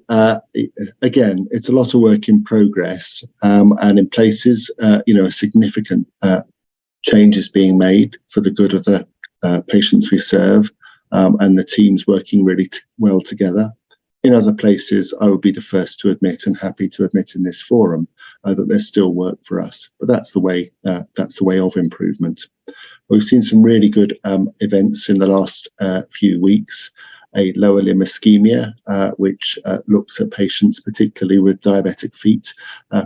again, it's a lot of work in progress, and in places, a significant change is being made for the good of the patients we serve, and the teams working really well together. In other places, I would be the first to admit, and happy to admit in this forum, that there's still work for us, but that's the way of improvement. We've seen some really good events in the last few weeks. A lower limb ischemia, which looks at patients particularly with diabetic feet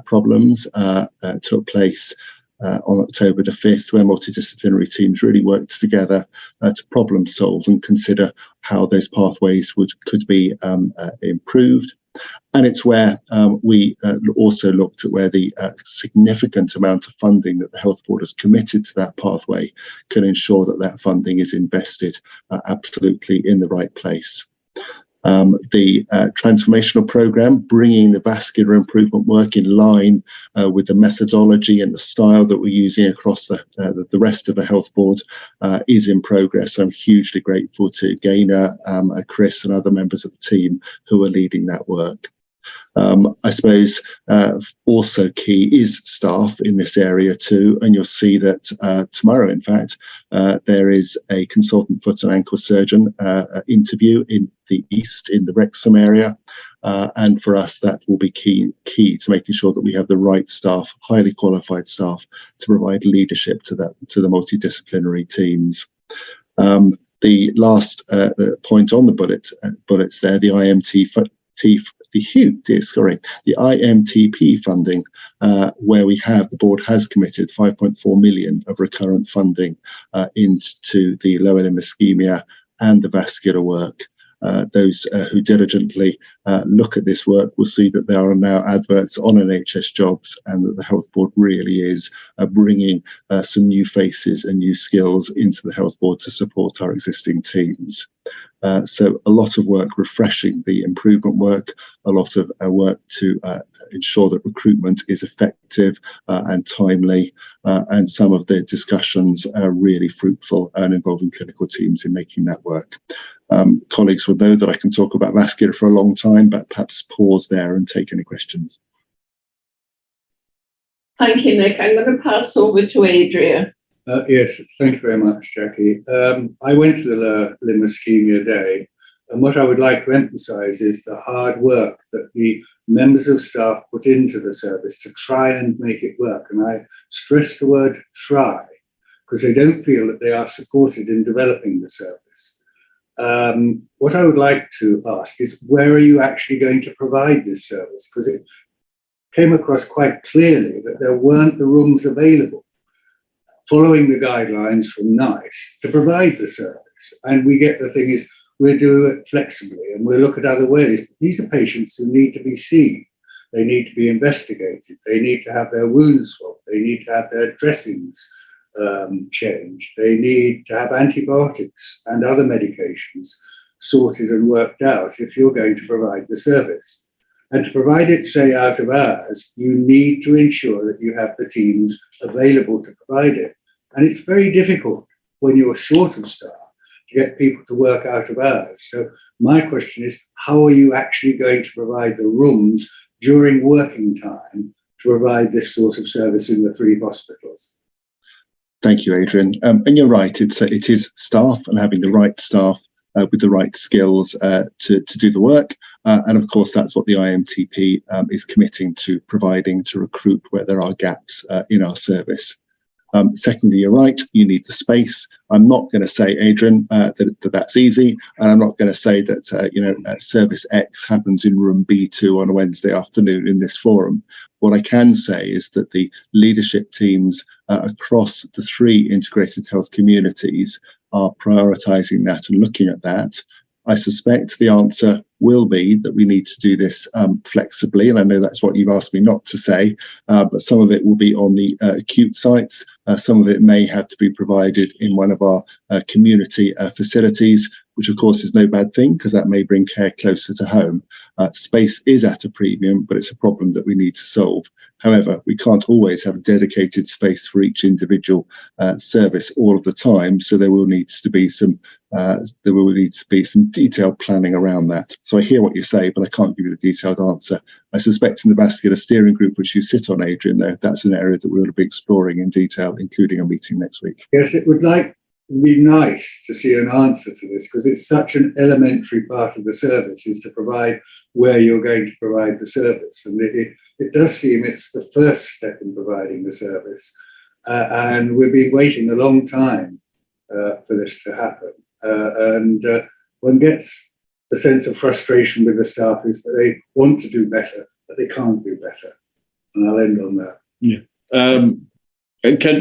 problems, took place on October the 5th, where multidisciplinary teams really worked together to problem solve and consider how those pathways could be improved. And it's where we also looked at where the significant amount of funding that the Health Board has committed to that pathway can ensure that that funding is invested absolutely in the right place. The transformational programme, bringing the vascular improvement work in line with the methodology and the style that we're using across the rest of the Health Board, is in progress. I'm hugely grateful to Gaynor, Chris and other members of the team who are leading that work. I suppose also key is staff in this area too, and you'll see that tomorrow, in fact, there is a consultant foot and ankle surgeon interview in the East, in the Wrexham area, and for us that will be key to making sure that we have the right staff, highly qualified staff, to provide leadership to the multidisciplinary teams. The last point on the bullets there, the the IMTP funding, where the board has committed 5.4 million of recurrent funding into the lower limb ischemia and the vascular work. Those who diligently look at this work will see that there are now adverts on NHS Jobs, and that the Health Board really is bringing some new faces and new skills into the Health Board to support our existing teams. So a lot of work refreshing the improvement work, a lot of work to ensure that recruitment is effective and timely, and some of the discussions are really fruitful and involving clinical teams in making that work. Colleagues will know that I can talk about vascular for a long time, but perhaps pause there and take any questions. Thank you, Nick. I'm going to pass over to Adrian. Yes, thank you very much, Jackie. I went to the Limb Ischemia Day, and what I would like to emphasise is the hard work that the members of staff put into the service to try and make it work. And I stress the word try, because they don't feel that they are supported in developing the service. What I would like to ask is, where are you actually going to provide this service? Because it came across quite clearly that there weren't the rooms available, following the guidelines from NICE, to provide the service. And we get the thing is, we'll do it flexibly and we'll look at other ways. These are patients who need to be seen. They need to be investigated. They need to have their wounds swabbed. They need to have their dressings changed. They need to have antibiotics and other medications sorted and worked out if you're going to provide the service. And to provide it, say, out of hours, you need to ensure that you have the teams available to provide it. And it's very difficult when you're short of staff to get people to work out of hours. So my question is, how are you actually going to provide the rooms during working time to provide this sort of service in the 3 hospitals? Thank you, Adrian. And you're right, it is staff, and having the right staff with the right skills to do the work. And of course, that's what the IMTP is committing to providing to recruit where there are gaps in our service. Secondly, you're right, you need the space. I'm not going to say, Adrian, that's easy. And I'm not going to say that, service X happens in room B2 on a Wednesday afternoon in this forum. What I can say is that the leadership teams across the 3 integrated health communities are prioritising that and looking at that. I suspect the answer will be that we need to do this flexibly, and I know that's what you've asked me not to say, but some of it will be on the acute sites. Some of it may have to be provided in one of our community facilities, which of course is no bad thing, because that may bring care closer to home. Space is at a premium, but it's a problem that we need to solve. However, we can't always have a dedicated space for each individual service all of the time, so there will need to be some detailed planning around that. So I hear what you say, but I can't give you the detailed answer. I suspect in the vascular steering group, which you sit on, Adrian, though, that's an area that we'll be exploring in detail, including a meeting next week. Yes, it would be nice to see an answer to this, because it's such an elementary part of the service, is to provide where you're going to provide the service. And it does seem it's the first step in providing the service. And we've been waiting a long time for this to happen. And one gets the sense of frustration with the staff is that they want to do better, but they can't do better. And I'll end on that. Yeah.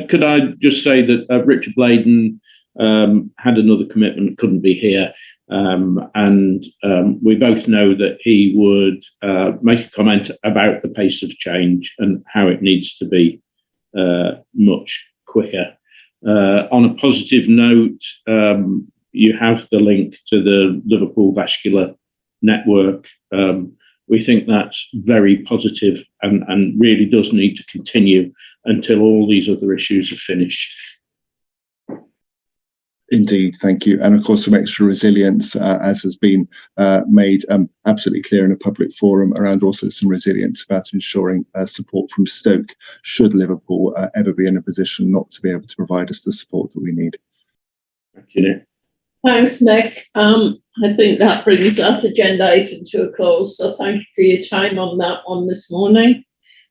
Could I just say that Richard Bladen had another commitment, couldn't be here. And we both know that he would make a comment about the pace of change and how it needs to be much quicker. On a positive note, you have the link to the Liverpool Vascular Network. We think that's very positive and really does need to continue until all these other issues are finished. Indeed, thank you. And of course, some extra resilience, as has been made absolutely clear in a public forum, around also some resilience about ensuring support from Stoke, should Liverpool ever be in a position not to be able to provide us the support that we need. Thank you, Nick. Thanks, Nick. I think that brings that agenda item to a close. So thank you for your time on that one this morning.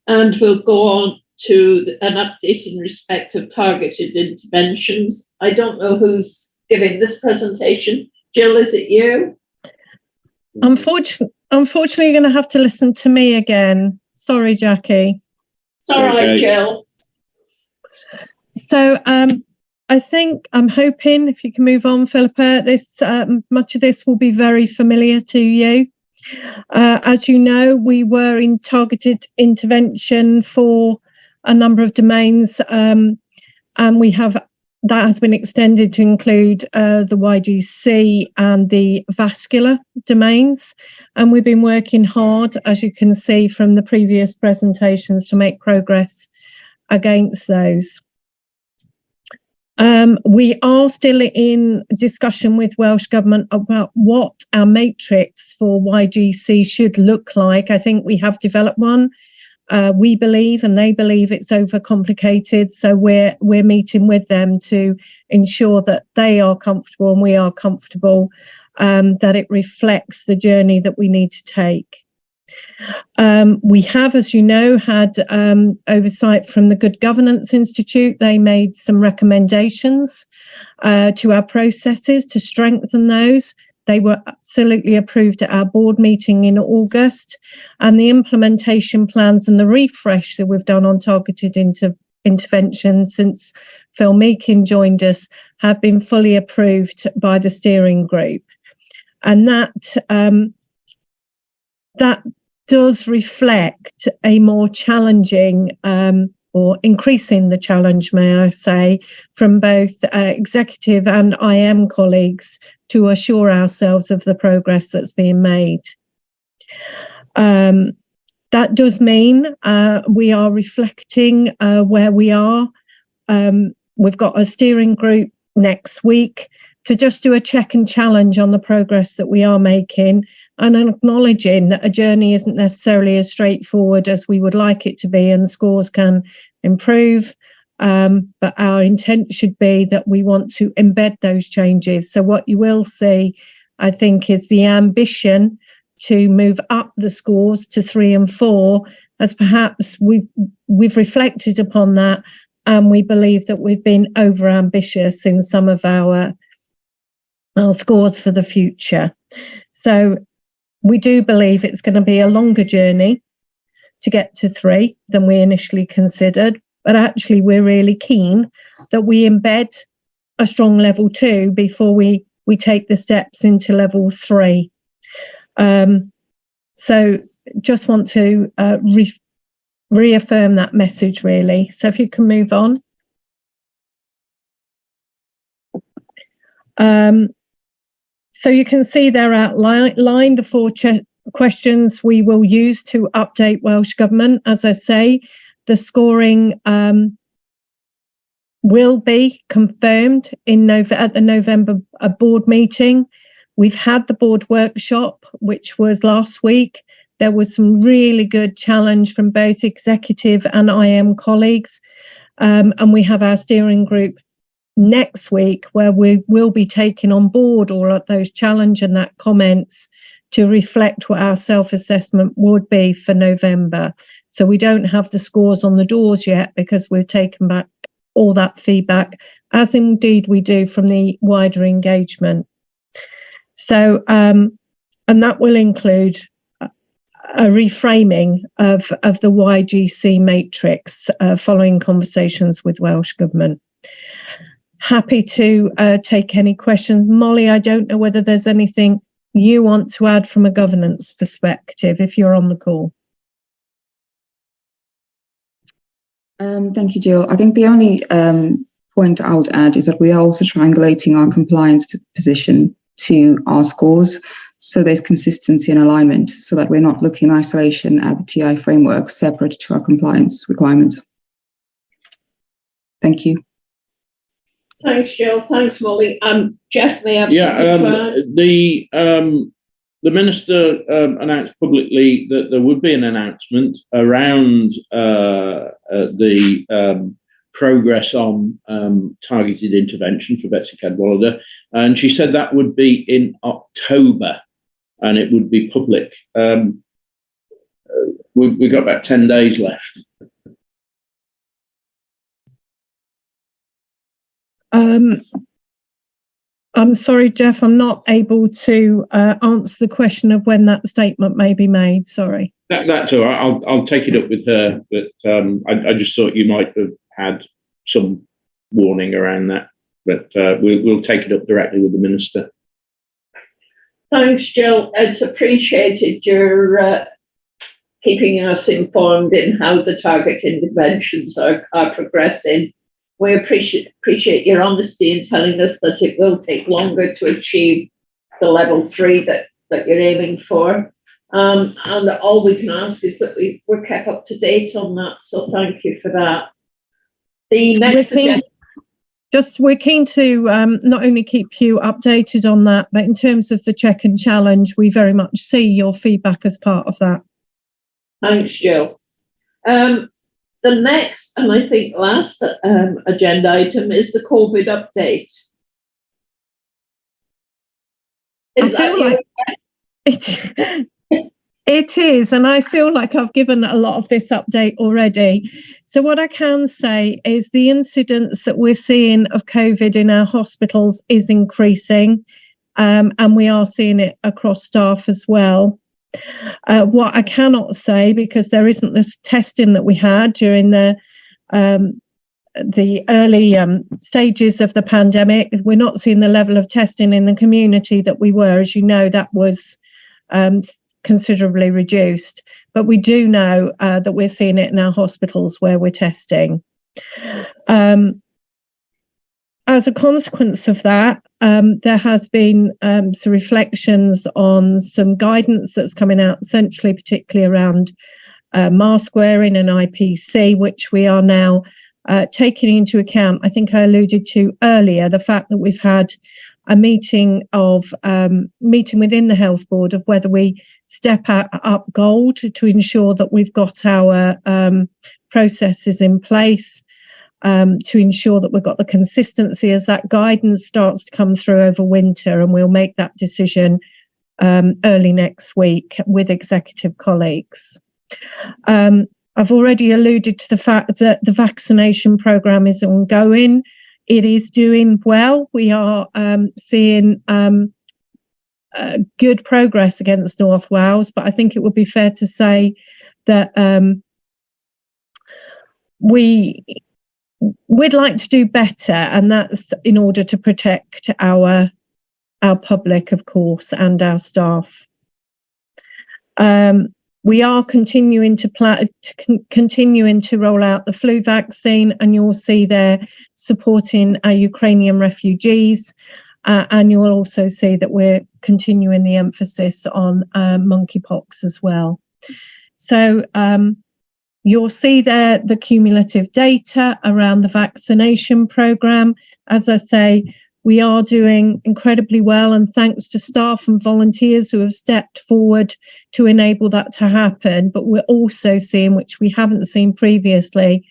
And we'll go on to an update in respect of targeted interventions. I don't know who's giving this presentation. Jill, is it you? Unfortunately, you're going to have to listen to me again. Sorry, Jackie. It's all right, Jill. So I think I'm hoping, if you can move on, Philippa, this much of this will be very familiar to you. As you know, we were in targeted intervention for a number of domains, and that has been extended to include the YGC and the vascular domains. And we've been working hard, as you can see from the previous presentations, to make progress against those. We are still in discussion with Welsh Government about what our matrix for YGC should look like. I think we have developed one. We believe, and they believe, it's overcomplicated. So we're meeting with them to ensure that they are comfortable and we are comfortable, that it reflects the journey that we need to take. We have, as you know, had oversight from the Good Governance Institute. They made some recommendations to our processes to strengthen those. They were absolutely approved at our board meeting in August, and the implementation plans and the refresh that we've done on targeted intervention since Phil Meakin joined us have been fully approved by the steering group. And that does reflect a more challenging or increasing the challenge, may I say, from both executive and IM colleagues to assure ourselves of the progress that's being made. That does mean we are reflecting where we are. We've got a steering group next week to just do a check and challenge on the progress that we are making, and acknowledging that a journey isn't necessarily as straightforward as we would like it to be, and scores can improve. But our intent should be that we want to embed those changes. So what you will see, I think, is the ambition to move up the scores to 3 and 4, as perhaps we've reflected upon that, and we believe that we've been over ambitious in some of our scores for the future. So we do believe it's going to be a longer journey to get to 3 than we initially considered, but actually we're really keen that we embed a strong level 2 before we take the steps into level 3. So just want to reaffirm that message, really. So if you can move on. So you can see there outlined the 4 questions we will use to update Welsh Government. As I say, the scoring will be confirmed at the November board meeting. We've had the board workshop, which was last week. There was some really good challenge from both executive and IM colleagues. And we have our steering group next week, where we will be taking on board all of those challenge and that comments to reflect what our self-assessment would be for November. So we don't have the scores on the doors yet, because we've taken back all that feedback, as indeed we do from the wider engagement. So, and that will include a reframing of the YGC matrix following conversations with Welsh Government. Happy to take any questions. Molly, I don't know whether there's anything you want to add from a governance perspective, if you're on the call. Thank you, Jill. I think the only point I would add is that we are also triangulating our compliance position to our scores, so there's consistency and alignment, so that we're not looking in isolation at the TI framework separate to our compliance requirements. Thank you. Thanks, Jill. Thanks, Molly. Jeff may have something to add. The Minister announced publicly that there would be an announcement around the progress on targeted intervention for Betsy Cadwallader, and she said that would be in October and it would be public. We've got about 10 days left. I'm sorry, Jeff, I'm not able to answer the question of when that statement may be made. Sorry. That's all right. I'll take it up with her, but I just thought you might have had some warning around that. But we'll take it up directly with the Minister. Thanks, Jill. It's appreciated your keeping us informed in how the target interventions are progressing. We appreciate your honesty in telling us that it will take longer to achieve the level 3 that you're aiming for. And all we can ask is that we're kept up to date on that. So thank you for that. The next we're keen to not only keep you updated on that, but in terms of the check and challenge, we very much see your feedback as part of that. Thanks, Jill. The next, and I think last agenda item is the COVID update. It is, and I feel like I've given a lot of this update already. So what I can say is the incidence that we're seeing of COVID in our hospitals is increasing, and we are seeing it across staff as well. What I cannot say, because there isn't this testing that we had during the early stages of the pandemic, we're not seeing the level of testing in the community that we were. As you know, that was considerably reduced, but we do know that we're seeing it in our hospitals where we're testing. As a consequence of that, there has been some reflections on some guidance that's coming out centrally, particularly around mask wearing and IPC, which we are now taking into account. I think I alluded to earlier the fact that we've had a meeting within the health board of whether we step up gold to ensure that we've got our processes in place, to ensure that we've got the consistency as that guidance starts to come through over winter, and we'll make that decision early next week with executive colleagues. I've already alluded to the fact that the vaccination programme is ongoing. It is doing well. We are seeing good progress against North Wales, but I think it would be fair to say that we'd like to do better, and that's in order to protect our public, of course, and our staff. We are continuing to roll out the flu vaccine, and you'll see there supporting our Ukrainian refugees, and you'll also see that we're continuing the emphasis on monkeypox as well. So you'll see there the cumulative data around the vaccination programme. As I say, we are doing incredibly well, and thanks to staff and volunteers who have stepped forward to enable that to happen. But we're also seeing, which we haven't seen previously,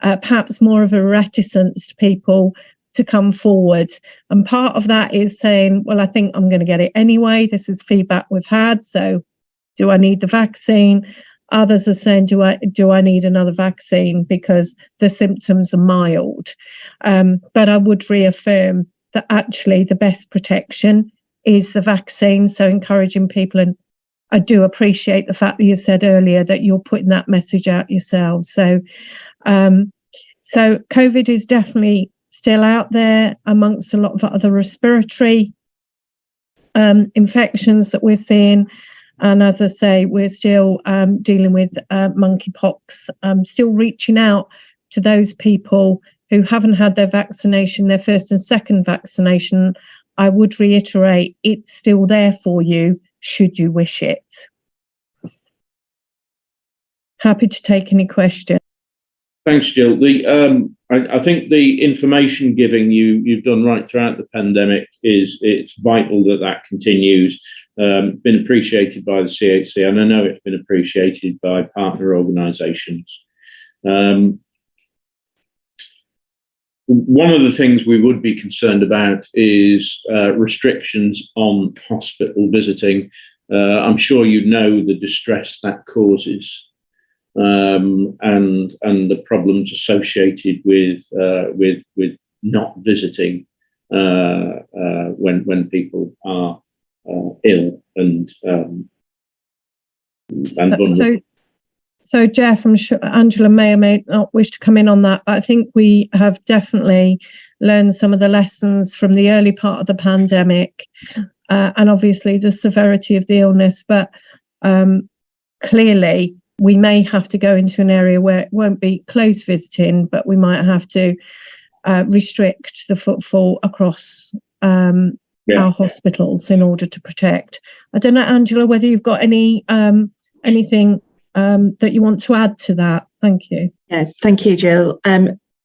perhaps more of a reticence to people to come forward. And part of that is saying, well, I think I'm going to get it anyway. This is feedback we've had. So do I need the vaccine? Others are saying, do I need another vaccine because the symptoms are mild? But I would reaffirm that actually the best protection is the vaccine. So encouraging people, and I do appreciate the fact that you said earlier that you're putting that message out yourselves. So COVID is definitely still out there amongst a lot of other respiratory infections that we're seeing. And as I say, we're still dealing with monkeypox, still reaching out to those people who haven't had their vaccination, their first and second vaccination. I would reiterate, it's still there for you should you wish it. Happy to take any questions. Thanks, Jill. I think the information giving you've done right throughout the pandemic it's vital that continues. Been appreciated by the CHC, and I know it's been appreciated by partner organisations. One of the things we would be concerned about is restrictions on hospital visiting. I'm sure you know the distress that causes, and the problems associated with not visiting when people are ill and vulnerable. So, Jeff, I'm sure Angela may or may not wish to come in on that, but I think we have definitely learned some of the lessons from the early part of the pandemic, and obviously the severity of the illness. But clearly, we may have to go into an area where it won't be closed visiting, but we might have to restrict the footfall across our hospitals in order to protect. I don't know, Angela, whether you've got any anything that you want to add to that. Thank you. Yeah, thank you, Jill.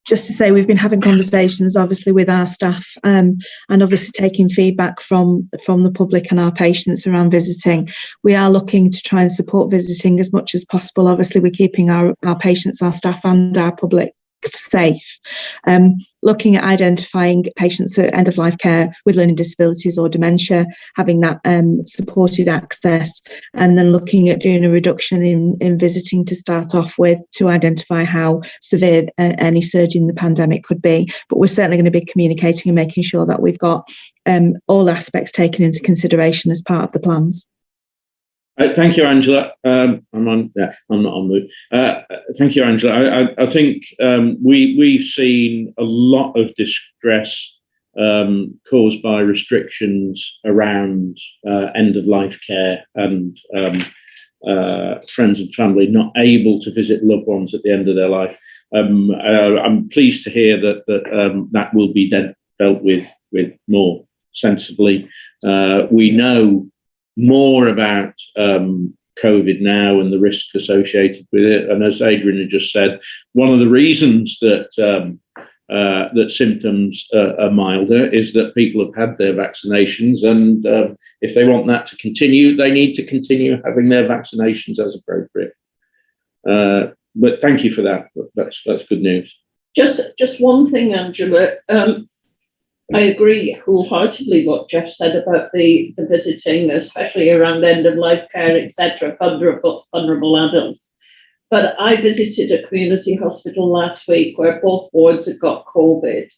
Just to say, we've been having conversations, obviously, with our staff, and obviously taking feedback from the public and our patients around visiting. We are looking to try and support visiting as much as possible. Obviously, we're keeping our patients, our staff, and our public safe. Looking at identifying patients at end of life care with learning disabilities or dementia, having that supported access, and then looking at doing a reduction in visiting to start off with, to identify how severe any surge in the pandemic could be. But we're certainly going to be communicating and making sure that we've got all aspects taken into consideration as part of the plans. Thank you, Angela. I'm not on mute. Thank you, Angela. I think we've seen a lot of distress caused by restrictions around end-of-life care and friends and family not able to visit loved ones at the end of their life. I'm pleased to hear that will be dealt with more sensibly. We know more about COVID now and the risks associated with it. And as Adrian had just said, one of the reasons that that symptoms are milder is that people have had their vaccinations, and if they want that to continue, they need to continue having their vaccinations as appropriate. But thank you for that. That's good news. Just one thing, Angela. I agree wholeheartedly what Jeff said about the visiting, especially around end-of-life care, etc., vulnerable adults. But I visited a community hospital last week where both wards had got COVID,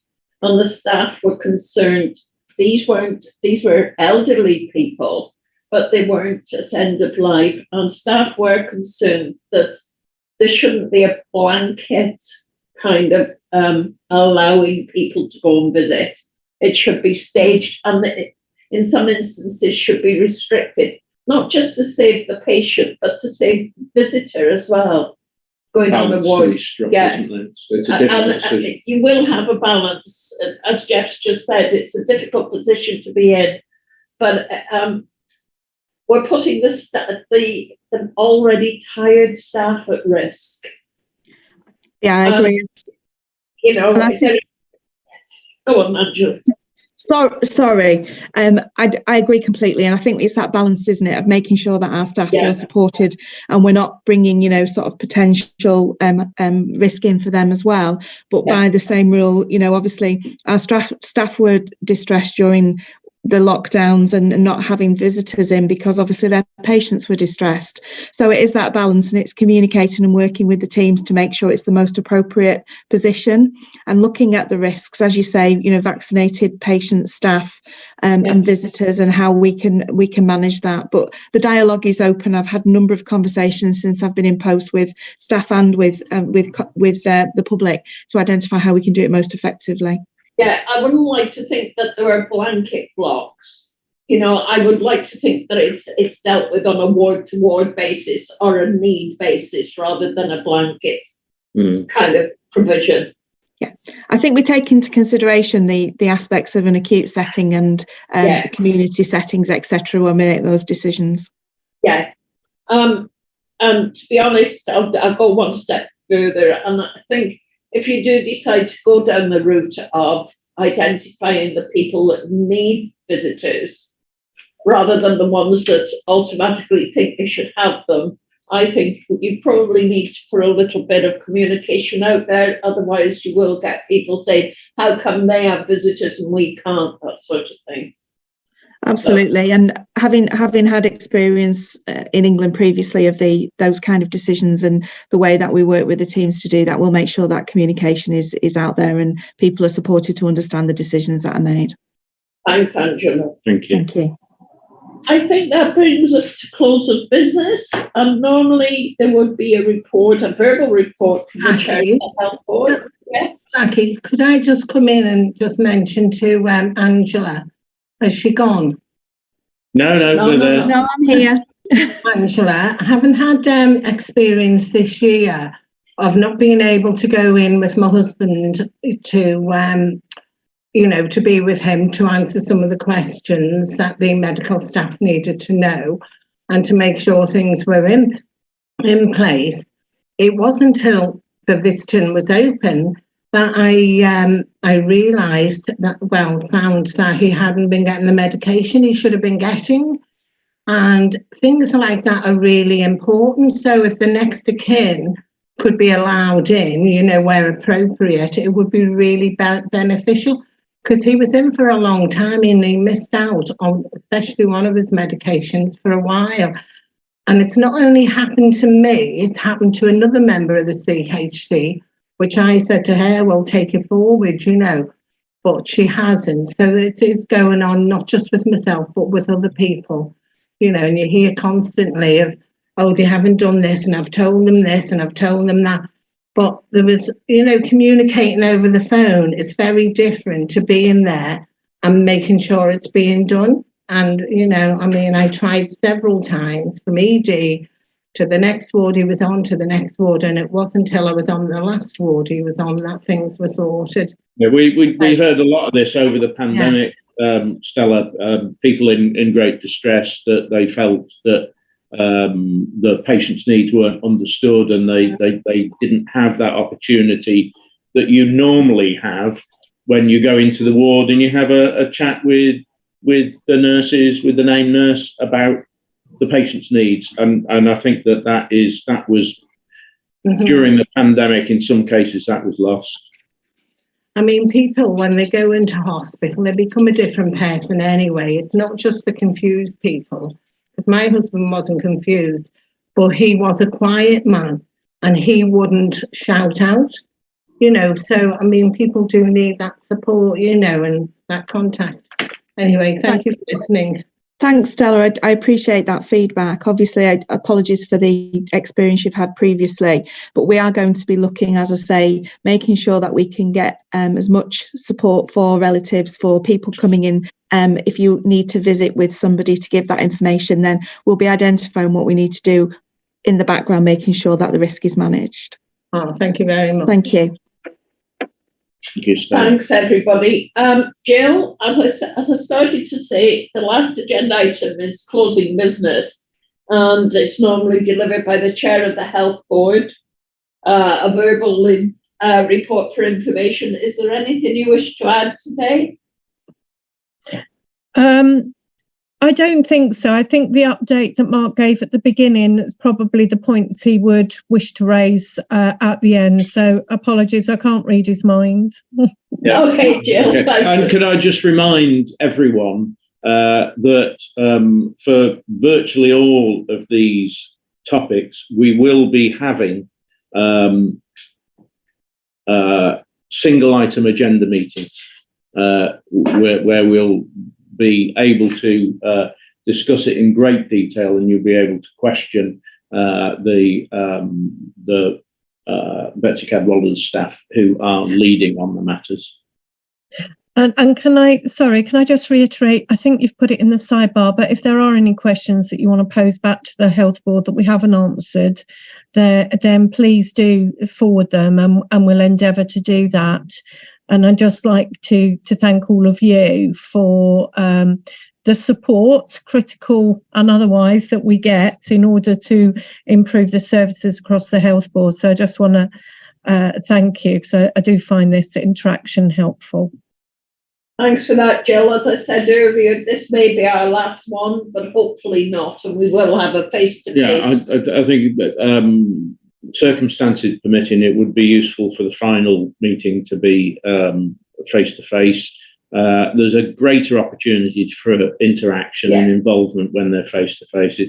and the staff were concerned. These were elderly people, but they weren't at end of life, and staff were concerned that there shouldn't be a blanket kind of allowing people to go and visit. It should be staged, and in some instances should be restricted, not just to save the patient, but to save the visitor as well. Going on the ward, and you will have a balance, as Jeff's just said. It's a difficult position to be in, but we're putting the already tired staff at risk. Yeah, I agree. Go on, Angela. Sorry, I agree completely, and I think it's that balance, isn't it, of making sure that our staff feel supported, and we're not bringing, sort of potential risk in for them as well. But by the same rule, obviously our staff were distressed during the lockdowns and not having visitors in, because obviously their patients were distressed. So it is that balance, and it's communicating and working with the teams to make sure it's the most appropriate position, and looking at the risks, as you say, vaccinated patients, staff, and visitors, and how we can manage that. But the dialogue is open. I've had a number of conversations since I've been in post with staff and with the public to identify how we can do it most effectively. Yeah, I wouldn't like to think that there are blanket blocks. I would like to think that it's dealt with on a ward-to-ward basis or a need basis rather than a blanket kind of provision. Yeah, I think we take into consideration the aspects of an acute setting and community settings, etc., when we make those decisions. Yeah, and to be honest, I'll go one step further, and I think if you do decide to go down the route of identifying the people that need visitors rather than the ones that automatically think they should have them, I think you probably need to put a little bit of communication out there. Otherwise, you will get people saying, how come they have visitors and we can't, that sort of thing. Absolutely, and having had experience in England previously of those kind of decisions and the way that we work with the teams to do that, we'll make sure that communication is out there and people are supported to understand the decisions that are made. Thanks, Angela. Thank you. Thank you. I think that brings us to close of business. And normally there would be a report, a verbal report from the chair of the health board. Yeah. Jackie, could I just come in and just mention to Angela, has she gone? No, I'm here. Angela, I haven't had experience this year of not being able to go in with my husband to to be with him to answer some of the questions that the medical staff needed to know and to make sure things were in place. It wasn't until the visiting was open that I realised found that he hadn't been getting the medication he should have been getting. And things like that are really important. So if the next of kin could be allowed in, where appropriate, it would be really beneficial, because he was in for a long time and he missed out on especially one of his medications for a while. And it's not only happened to me, it's happened to another member of the CHC, which I said to her, well, take it forward, but she hasn't. So it is going on, not just with myself, but with other people, and you hear constantly of, oh, they haven't done this, and I've told them this, and I've told them that. But there was, communicating over the phone is very different to being there and making sure it's being done. And, I tried several times from ED to the next ward he was on, to the next ward, and it wasn't until I was on the last ward he was on that things were sorted. Yeah, we heard a lot of this over the pandemic, Stella. People in great distress, that they felt that the patient's needs weren't understood, and they didn't have that opportunity that you normally have when you go into the ward and you have a chat with the nurses, with the named nurse, about the patient's needs. And I think that was during the pandemic, in some cases that was lost. I mean, people, when they go into hospital, they become a different person anyway. It's not just the confused people, because my husband wasn't confused, but he was a quiet man and he wouldn't shout out, So, people do need that support, and that contact. Anyway, thank you for listening. Thanks, Stella. I appreciate that feedback. Obviously, apologies for the experience you've had previously, but we are going to be looking, as I say, making sure that we can get as much support for relatives, for people coming in. If you need to visit with somebody to give that information, then we'll be identifying what we need to do in the background, making sure that the risk is managed. Oh, thank you very much. Thank you. Thanks, everybody. Jill, as I started to say, the last agenda item is closing business, and it's normally delivered by the chair of the health board, a verbal report for information. Is there anything you wish to add today? I don't think so. I think the update that Mark gave at the beginning is probably the points he would wish to raise at the end. So apologies, I can't read his mind. Yeah. Okay, Jill. Okay. And can I just remind everyone that for virtually all of these topics, we will be having single item agenda meetings where we'll be able to discuss it in great detail, and you'll be able to question the Betsy Cadwallader's staff who are leading on the matters. And can I just reiterate, I think you've put it in the sidebar, but if there are any questions that you want to pose back to the health board that we haven't answered, then please do forward them, and we'll endeavour to do that. And I'd just like to thank all of you for the support, critical and otherwise, that we get in order to improve the services across the health board. So I just want to thank you, because I do find this interaction helpful. Thanks for that, Jill. As I said earlier, this may be our last one, but hopefully not, and we will have a face-to-face. Yeah, I think that circumstances permitting, it would be useful for the final meeting to be face-to-face. There's a greater opportunity for interaction and involvement when they're face-to-face.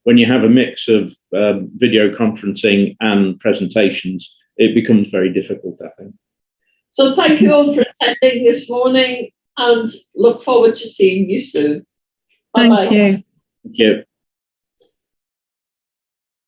When you have a mix of video conferencing and presentations, it becomes very difficult, I think. So thank you all for attending this morning, and look forward to seeing you soon. Thank you. Thank you.